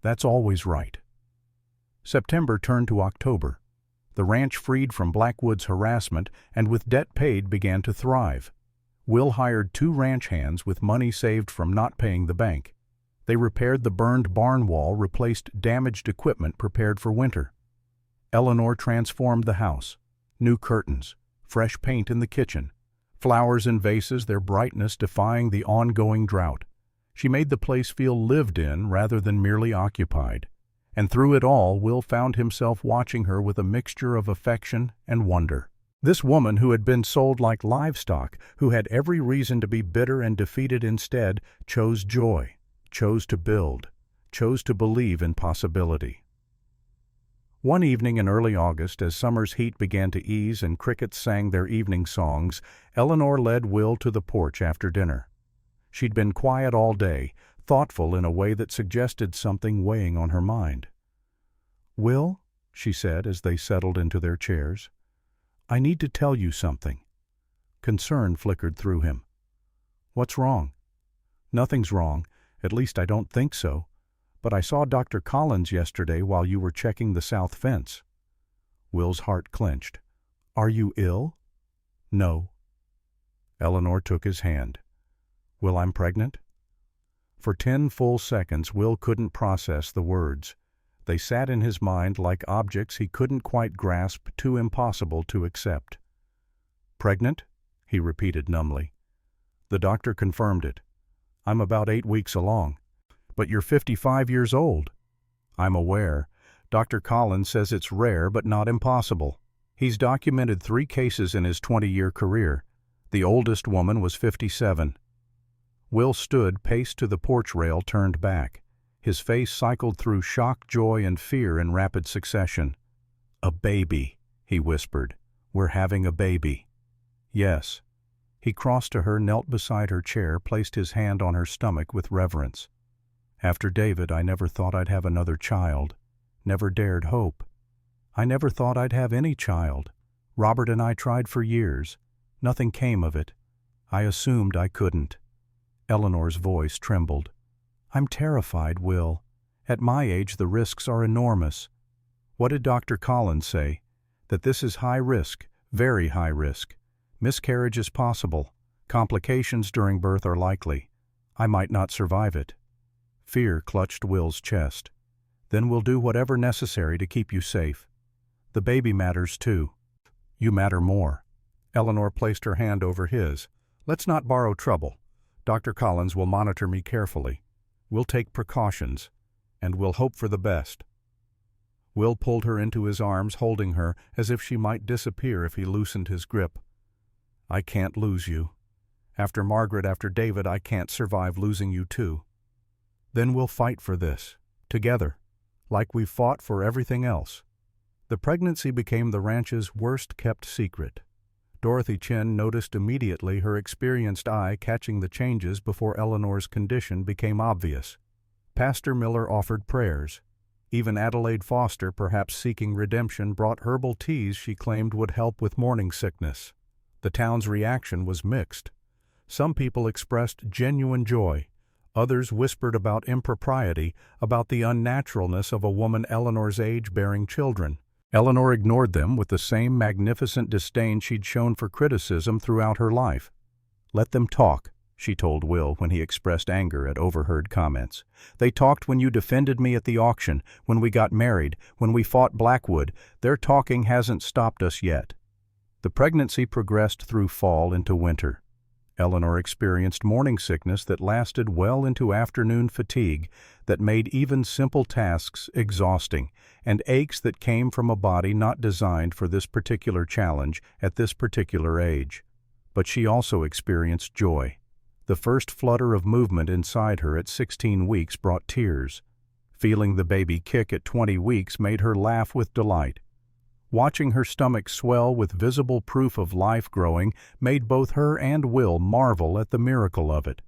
That's always right." September turned to October. The ranch, freed from Blackwood's harassment and with debt paid, began to thrive. Will hired 2 ranch hands with money saved from not paying the bank. They repaired the burned barn wall, replaced damaged equipment, prepared for winter. Eleanor transformed the house. New curtains, fresh paint in the kitchen, flowers in vases, their brightness defying the ongoing drought. She made the place feel lived in rather than merely occupied. And through it all, Will found himself watching her with a mixture of affection and wonder. This woman who had been sold like livestock, who had every reason to be bitter and defeated, instead chose joy, chose to build, chose to believe in possibility. One evening in early August, as summer's heat began to ease and crickets sang their evening songs, Eleanor led Will to the porch after dinner. She'd been quiet all day, thoughtful in a way that suggested something weighing on her mind. "Will," she said as they settled into their chairs, "I need to tell you something." Concern flickered through him. "What's wrong?" "Nothing's wrong, at least I don't think so. But I saw Dr. Collins yesterday while you were checking the south fence." Will's heart clenched. "Are you ill?" "No." Eleanor took his hand. "Will, I'm pregnant?" For 10 full seconds Will couldn't process the words. They sat in his mind like objects he couldn't quite grasp, too impossible to accept. "Pregnant?" he repeated numbly. "The doctor confirmed it. I'm about 8 weeks along." "But you're 55 years old." "I'm aware. Dr. Collins says it's rare but not impossible. He's documented 3 cases in his 20-year career. The oldest woman was 57. Will stood, paced to the porch rail, turned back. His face cycled through shock, joy, and fear in rapid succession. "A baby," he whispered. "We're having a baby." "Yes." He crossed to her, knelt beside her chair, placed his hand on her stomach with reverence. "After David, I never thought I'd have another child. Never dared hope. I never thought I'd have any child. Robert and I tried for years. Nothing came of it. I assumed I couldn't." Eleanor's voice trembled. "I'm terrified, Will. At my age, the risks are enormous." "What did Dr. Collins say?" "That this is high risk, very high risk. Miscarriage is possible. Complications during birth are likely. I might not survive it." Fear clutched Will's chest. "Then we'll do whatever necessary to keep you safe. The baby matters too. You matter more." Eleanor placed her hand over his. "Let's not borrow trouble. Dr. Collins will monitor me carefully. We'll take precautions, and we'll hope for the best." Will pulled her into his arms, holding her as if she might disappear if he loosened his grip. "I can't lose you. After Margaret, after David, I can't survive losing you too. Then we'll fight for this, together, like we've fought for everything else." The pregnancy became the ranch's worst-kept secret. Dorothy Chin noticed immediately, her experienced eye catching the changes before Eleanor's condition became obvious. Pastor Miller offered prayers. Even Adelaide Foster, perhaps seeking redemption, brought herbal teas she claimed would help with morning sickness. The town's reaction was mixed. Some people expressed genuine joy. Others whispered about impropriety, about the unnaturalness of a woman Eleanor's age bearing children. Eleanor ignored them with the same magnificent disdain she'd shown for criticism throughout her life. "Let them talk," she told Will when he expressed anger at overheard comments. "They talked when you defended me at the auction, when we got married, when we fought Blackwood. Their talking hasn't stopped us yet." The pregnancy progressed through fall into winter. Eleanor experienced morning sickness that lasted well into afternoon fatigue, that made even simple tasks exhausting, and aches that came from a body not designed for this particular challenge at this particular age. But she also experienced joy. The first flutter of movement inside her at 16 weeks brought tears. Feeling the baby kick at 20 weeks made her laugh with delight. Watching her stomach swell with visible proof of life growing made both her and Will marvel at the miracle of it.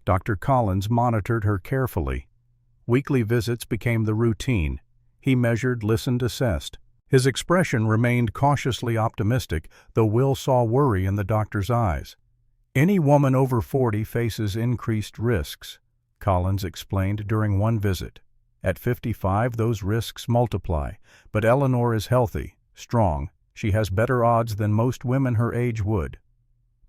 Dr. Collins monitored her carefully. Weekly visits became the routine. He measured, listened, assessed. His expression remained cautiously optimistic, though Will saw worry in the doctor's eyes. "Any woman over 40 faces increased risks," Collins explained during one visit. "At 55, those risks multiply, but Eleanor is healthy, strong. She has better odds than most women her age would."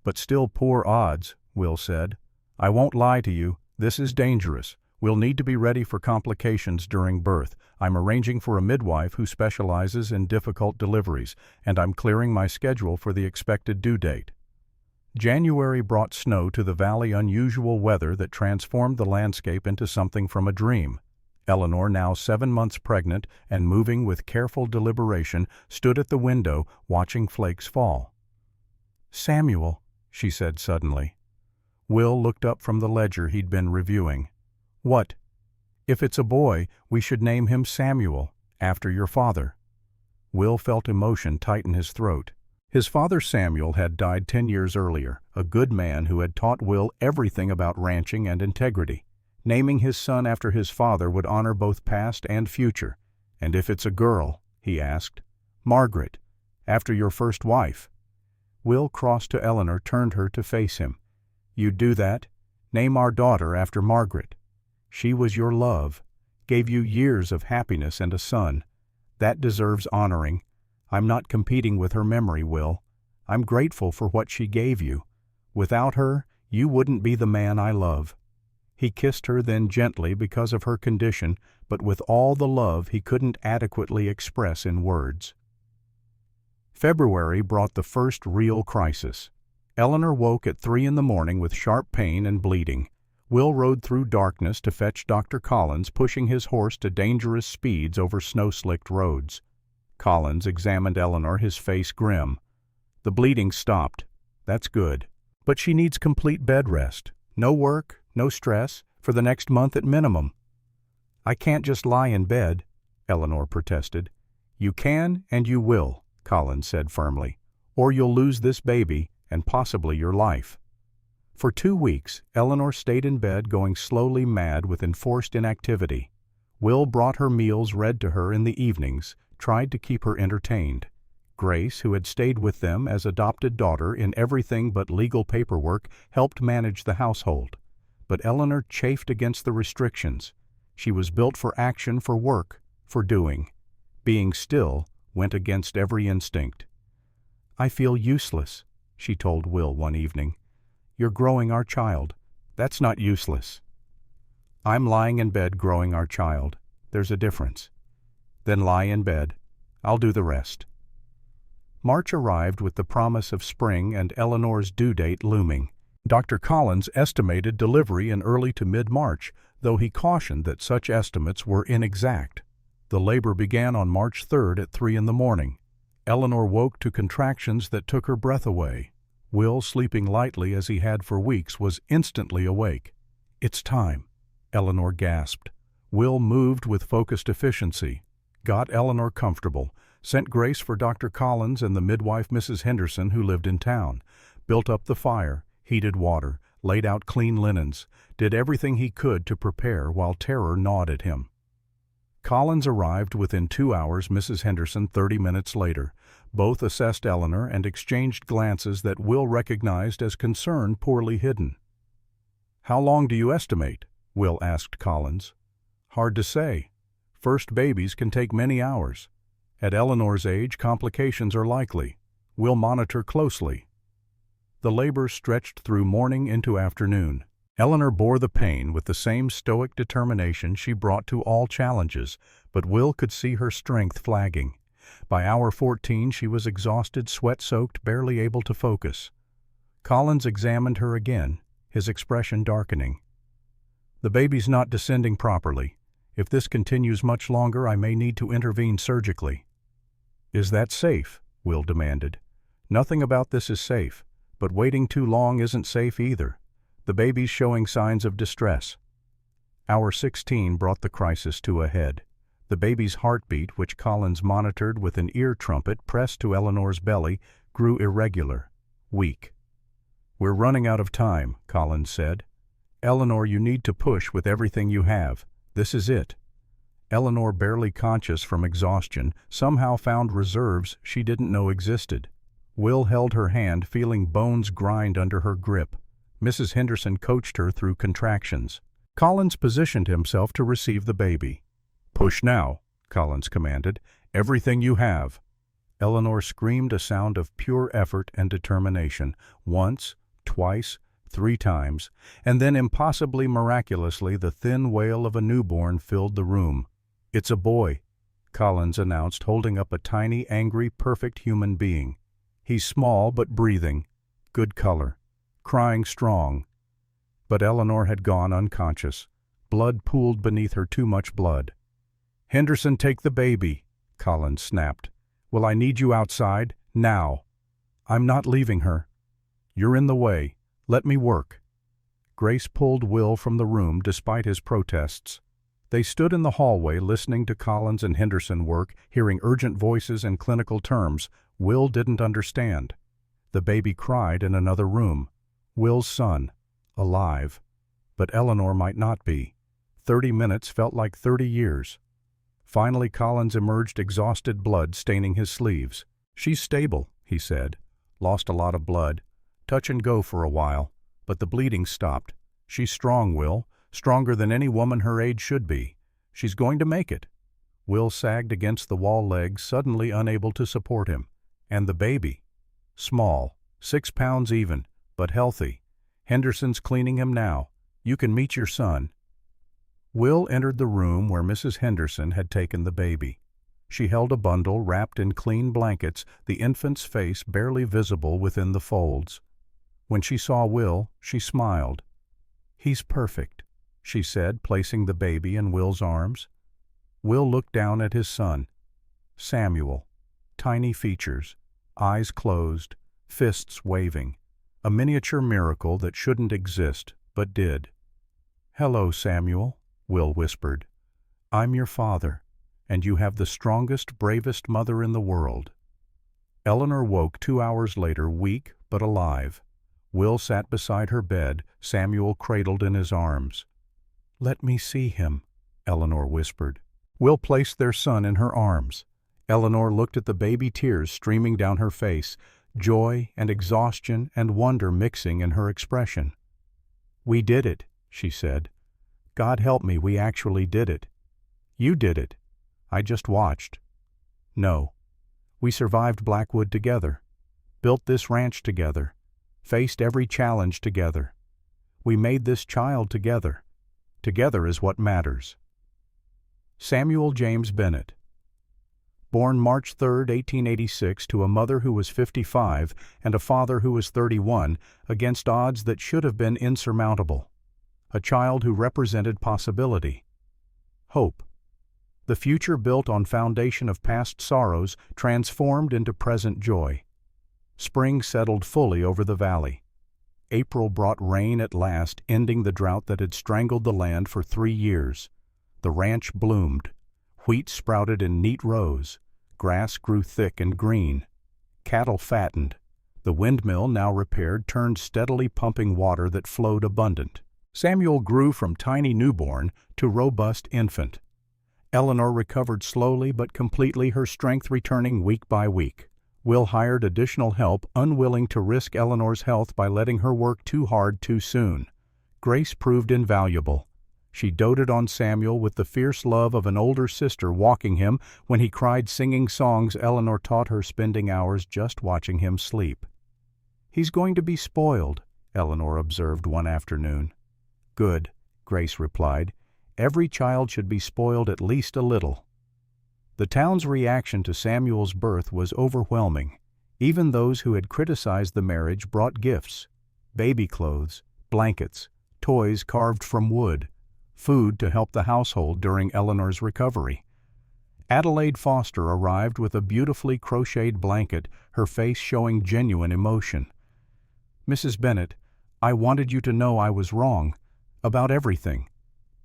"But still poor odds," Will said. "I won't lie to you, this is dangerous. We'll need to be ready for complications during birth. I'm arranging for a midwife who specializes in difficult deliveries, and I'm clearing my schedule for the expected due date." January brought snow to the valley, unusual weather that transformed the landscape into something from a dream. Eleanor, now 7 months pregnant and moving with careful deliberation, stood at the window watching flakes fall. "Samuel," she said suddenly. Will looked up from the ledger he'd been reviewing. "What?" "If it's a boy, we should name him Samuel. After your father. Will felt emotion tighten his throat. His father Samuel had died 10 years earlier, a good man who had taught Will everything about ranching and integrity. Naming his son after his father would honor both past and future. And if it's a girl, he asked. Margaret, after your first wife. Will crossed to Eleanor, turned her to face him. You'd do that? Name our daughter after Margaret. She was your love, gave you years of happiness and a son. That deserves honoring. I'm not competing with her memory, Will. I'm grateful for what she gave you. Without her, you wouldn't be the man I love. He kissed her then gently because of her condition, but with all the love he couldn't adequately express in words. February brought the first real crisis. Eleanor woke at 3 in the morning with sharp pain and bleeding. Will rode through darkness to fetch Dr. Collins, pushing his horse to dangerous speeds over snow-slicked roads. Collins examined Eleanor, his face grim. The bleeding stopped. That's good. But she needs complete bed rest. No work, no stress, for the next month at minimum. I can't just lie in bed, Eleanor protested. You can and you will, Collins said firmly, or you'll lose this baby and possibly your life. For 2 weeks, Eleanor stayed in bed, going slowly mad with enforced inactivity. Will brought her meals read to her in the evenings, tried to keep her entertained. Grace, who had stayed with them as adopted daughter in everything but legal paperwork, helped manage the household. But Eleanor chafed against the restrictions. She was built for action, for work, for doing. Being still went against every instinct. I feel useless, she told Will one evening. You're growing our child. That's not useless. I'm lying in bed growing our child. There's a difference. Then lie in bed. I'll do the rest. March arrived with the promise of spring and Eleanor's due date looming. Dr. Collins estimated delivery in early to mid-March, though he cautioned that such estimates were inexact. The labor began on March 3rd at 3 in the morning. Eleanor woke to contractions that took her breath away. Will, sleeping lightly as he had for weeks, was instantly awake. It's time, Eleanor gasped. Will moved with focused efficiency, got Eleanor comfortable, sent Grace for Dr. Collins and the midwife Mrs. Henderson, who lived in town, built up the fire, heated water, laid out clean linens, did everything he could to prepare while terror gnawed at him. Collins arrived within 2 hours, Mrs. Henderson 30 minutes later. Both assessed Eleanor and exchanged glances that Will recognized as concern poorly hidden. How long do you estimate? Will asked Collins. Hard to say. First babies can take many hours. At Eleanor's age, complications are likely. We'll monitor closely. The labor stretched through morning into afternoon. Eleanor bore the pain with the same stoic determination she brought to all challenges, but Will could see her strength flagging. By hour 14 she was exhausted, sweat-soaked, barely able to focus. Collins examined her again, his expression darkening. The baby's not descending properly. If this continues much longer, I may need to intervene surgically. Is that safe? Will demanded. Nothing about this is safe, but waiting too long isn't safe either. The baby's showing signs of distress. Hour 16 brought the crisis to a head. The baby's heartbeat, which Collins monitored with an ear trumpet pressed to Eleanor's belly, grew irregular, weak. We're running out of time, Collins said. Eleanor, you need to push with everything you have. This is it. Eleanor, barely conscious from exhaustion, somehow found reserves she didn't know existed. Will held her hand, feeling bones grind under her grip. Mrs. Henderson coached her through contractions. Collins positioned himself to receive the baby. Push now, Collins commanded. Everything you have. Eleanor screamed a sound of pure effort and determination, once, twice, 3 times, and then impossibly miraculously the thin wail of a newborn filled the room. It's a boy, Collins announced, holding up a tiny, angry, perfect human being. He's small but breathing, good color, crying strong. But Eleanor had gone unconscious. Blood pooled beneath her, too much blood. Henderson, take the baby, Collins snapped. Will I need you outside? Now. I'm not leaving her. You're in the way. Let me work. Grace pulled Will from the room despite his protests. They stood in the hallway listening to Collins and Henderson work, hearing urgent voices and clinical terms. Will didn't understand. The baby cried in another room. Will's son, alive. But Eleanor might not be. 30 minutes felt like 30 years. Finally Collins emerged, exhausted, blood staining his sleeves. "She's stable," he said. "Lost a lot of blood. Touch and go for a while. But the bleeding stopped. She's strong, Will. Stronger than any woman her age should be. She's going to make it." Will sagged against the wall legs, suddenly unable to support him. And the baby? Small, 6 pounds even, but healthy. Henderson's cleaning him now. "You can meet your son." Will entered the room where Mrs. Henderson had taken the baby. She held a bundle wrapped in clean blankets, the infant's face barely visible within the folds. When she saw Will, she smiled. "He's perfect," she said, placing the baby in Will's arms. Will looked down at his son. Samuel. Tiny features, eyes closed, fists waving. A miniature miracle that shouldn't exist, but did. "Hello, Samuel," Will whispered. "I'm your father, and you have the strongest, bravest mother in the world." Eleanor woke 2 hours later, weak but alive. Will sat beside her bed, Samuel cradled in his arms. "Let me see him," Eleanor whispered. Will placed their son in her arms. Eleanor looked at the baby, tears streaming down her face, joy and exhaustion and wonder mixing in her expression. "We did it," she said. "God help me, we actually did it." "You did it. I just watched." "No. We survived Blackwood together, built this ranch together, faced every challenge together. We made this child together. Together is what matters." Samuel James Bennett. Born March 3, 1886, to a mother who was 55 and a father who was 31, against odds that should have been insurmountable. A child who represented possibility. Hope. The future built on foundation of past sorrows, transformed into present joy. Spring settled fully over the valley. April brought rain at last, ending the drought that had strangled the land for 3 years. The ranch bloomed. Wheat sprouted in neat rows. Grass grew thick and green. Cattle fattened. The windmill, now repaired, turned steadily, pumping water that flowed abundant. Samuel grew from tiny newborn to robust infant. Eleanor recovered slowly but completely, her strength returning week by week. Will hired additional help, unwilling to risk Eleanor's health by letting her work too hard too soon. Grace proved invaluable. She doted on Samuel with the fierce love of an older sister, walking him when he cried, singing songs Eleanor taught her, spending hours just watching him sleep. "He's going to be spoiled," Eleanor observed one afternoon. "Good," Grace replied. "Every child should be spoiled at least a little." The town's reaction to Samuel's birth was overwhelming. Even those who had criticized the marriage brought gifts: baby clothes, blankets, toys carved from wood, food to help the household during Eleanor's recovery. Adelaide Foster arrived with a beautifully crocheted blanket, her face showing genuine emotion. "Mrs. Bennett, I wanted you to know I was wrong about everything.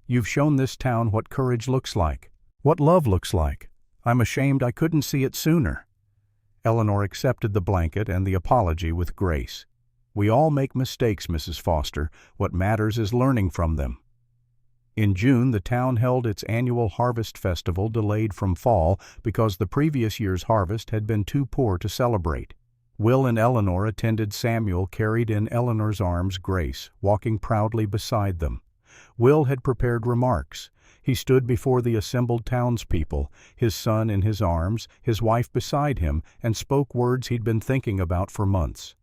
You've shown this town what courage looks like, what love looks like. I'm ashamed I couldn't see it sooner." Eleanor accepted the blanket and the apology with grace. "We all make mistakes, Mrs. Foster. What matters is learning from them." In June, the town held its annual harvest festival, delayed from fall because the previous year's harvest had been too poor to celebrate. Will and Eleanor attended. Samuel carried in Eleanor's arms Grace, walking proudly beside them. Will had prepared remarks. He stood before the assembled townspeople, his son in his arms, his wife beside him, and spoke words he'd been thinking about for months.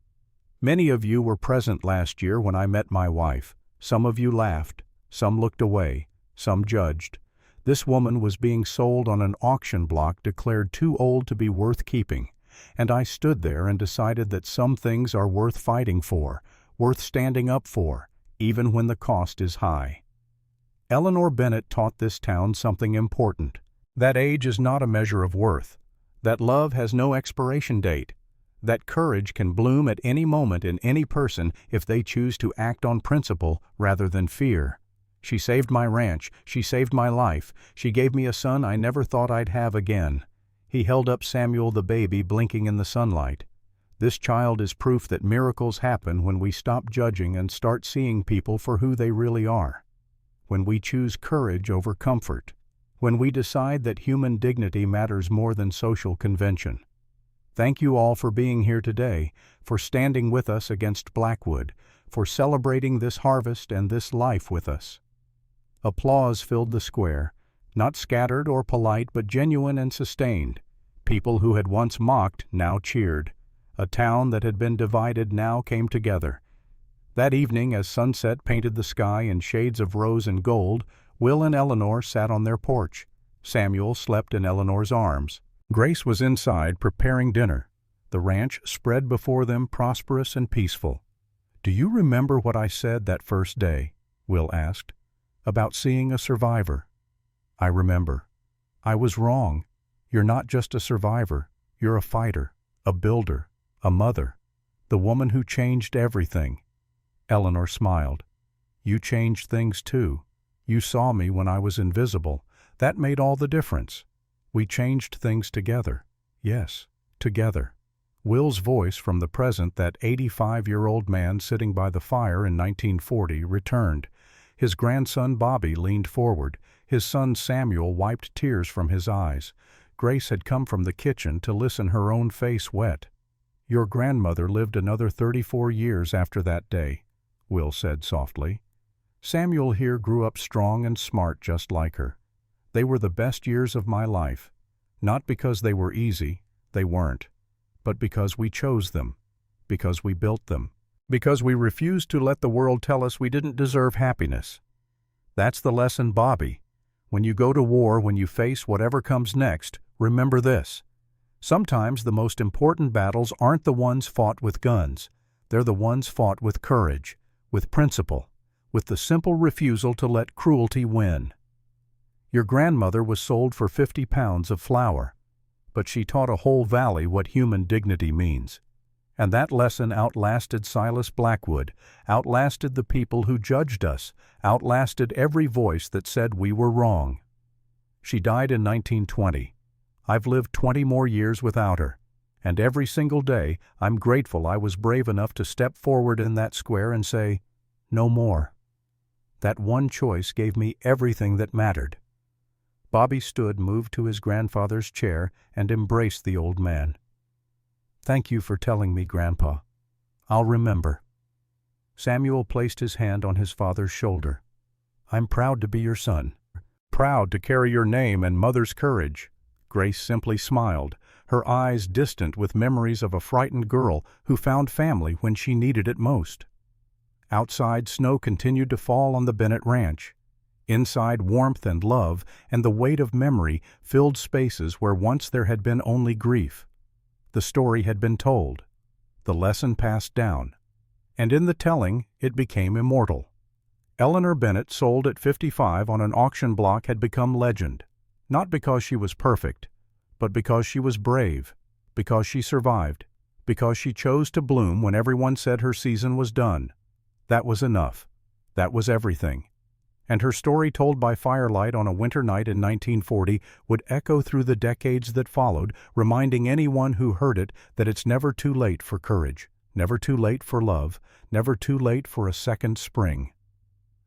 "Many of you were present last year when I met my wife. Some of you laughed, some looked away, some judged. This woman was being sold on an auction block declared too old to be worth keeping, and I stood there and decided that some things are worth fighting for, worth standing up for, even when the cost is high." Eleanor Bennett taught this town something important: that age is not a measure of worth, that love has no expiration date, that courage can bloom at any moment in any person if they choose to act on principle rather than fear. She saved my ranch. She saved my life. She gave me a son I never thought I'd have again." He held up Samuel the baby blinking in the sunlight. "This child is proof that miracles happen when we stop judging and start seeing people for who they really are. When we choose courage over comfort. When we decide that human dignity matters more than social convention. Thank you all for being here today, for standing with us against Blackwood, for celebrating this harvest and this life with us." Applause filled the square, not scattered or polite but genuine and sustained. People who had once mocked now cheered. A town that had been divided now came together. That evening, as sunset painted the sky in shades of rose and gold, Will and Eleanor sat on their porch. Samuel slept in Eleanor's arms. Grace was inside preparing dinner. The ranch spread before them prosperous and peaceful. "Do you remember what I said that first day?" Will asked. "About seeing a survivor." "I remember. I was wrong. You're not just a survivor. You're a fighter, a builder, a mother, the woman who changed everything." Eleanor smiled. "You changed things too. You saw me when I was invisible. That made all the difference. We changed things together. Yes, together." Will's voice from the present, that 85-year-old man sitting by the fire in 1940, returned. His grandson Bobby leaned forward. His son Samuel wiped tears from his eyes. Grace had come from the kitchen to listen, her own face wet. "Your grandmother lived another 34 years after that day," Will said softly. "Samuel here grew up strong and smart just like her. They were the best years of my life. Not because they were easy, they weren't, but because we chose them, because we built them, because we refused to let the world tell us we didn't deserve happiness. That's the lesson, Bobby. When you go to war, when you face whatever comes next, remember this. Sometimes the most important battles aren't the ones fought with guns. They're the ones fought with courage, with principle, with the simple refusal to let cruelty win. Your grandmother was sold for 50 pounds of flour, but she taught a whole valley what human dignity means. And that lesson outlasted Silas Blackwood, outlasted the people who judged us, outlasted every voice that said we were wrong. She died in 1920. I've lived 20 more years without her, and every single day I'm grateful I was brave enough to step forward in that square and say, "No more." That one choice gave me everything that mattered. Bobby stood, moved to his grandfather's chair, and embraced the old man. "Thank you for telling me, Grandpa. I'll remember." Samuel placed his hand on his father's shoulder. "I'm proud to be your son, proud to carry your name and mother's courage." Grace simply smiled, her eyes distant with memories of a frightened girl who found family when she needed it most. Outside, snow continued to fall on the Bennett Ranch. Inside, warmth and love and the weight of memory filled spaces where once there had been only grief. The story had been told, the lesson passed down, and in the telling it became immortal. Eleanor Bennett, sold at 55 on an auction block, had become legend, not because she was perfect, but because she was brave, because she survived, because she chose to bloom when everyone said her season was done. That was enough. That was everything. And her story, told by firelight on a winter night in 1940, would echo through the decades that followed, reminding anyone who heard it that it's never too late for courage, never too late for love, never too late for a second spring.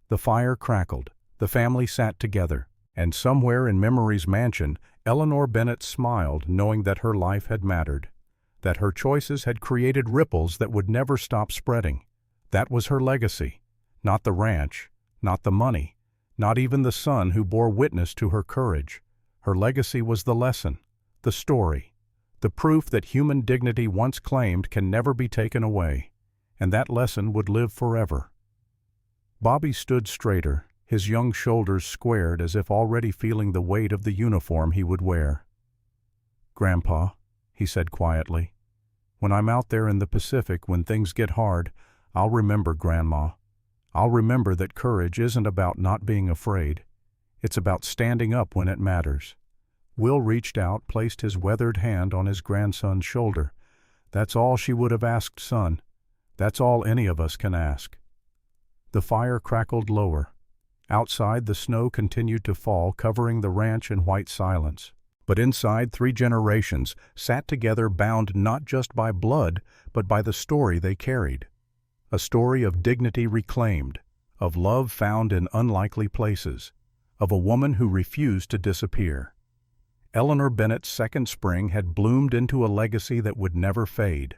The fire crackled, the family sat together, and somewhere in memory's mansion, Eleanor Bennett smiled, knowing that her life had mattered, that her choices had created ripples that would never stop spreading. That was her legacy, not the ranch, not the money, not even the son who bore witness to her courage. Her legacy was the lesson, the story, the proof that human dignity once claimed can never be taken away, and that lesson would live forever. Bobby stood straighter, his young shoulders squared as if already feeling the weight of the uniform he would wear. "Grandpa," he said quietly, "when I'm out there in the Pacific, when things get hard, I'll remember Grandma. I'll remember that courage isn't about not being afraid. It's about standing up when it matters." Will reached out, placed his weathered hand on his grandson's shoulder. "That's all she would have asked, son. That's all any of us can ask." The fire crackled lower. Outside, the snow continued to fall, covering the ranch in white silence. But inside, 3 generations sat together, bound not just by blood, but by the story they carried. A story of dignity reclaimed, of love found in unlikely places, of a woman who refused to disappear. Eleanor Bennett's second spring had bloomed into a legacy that would never fade.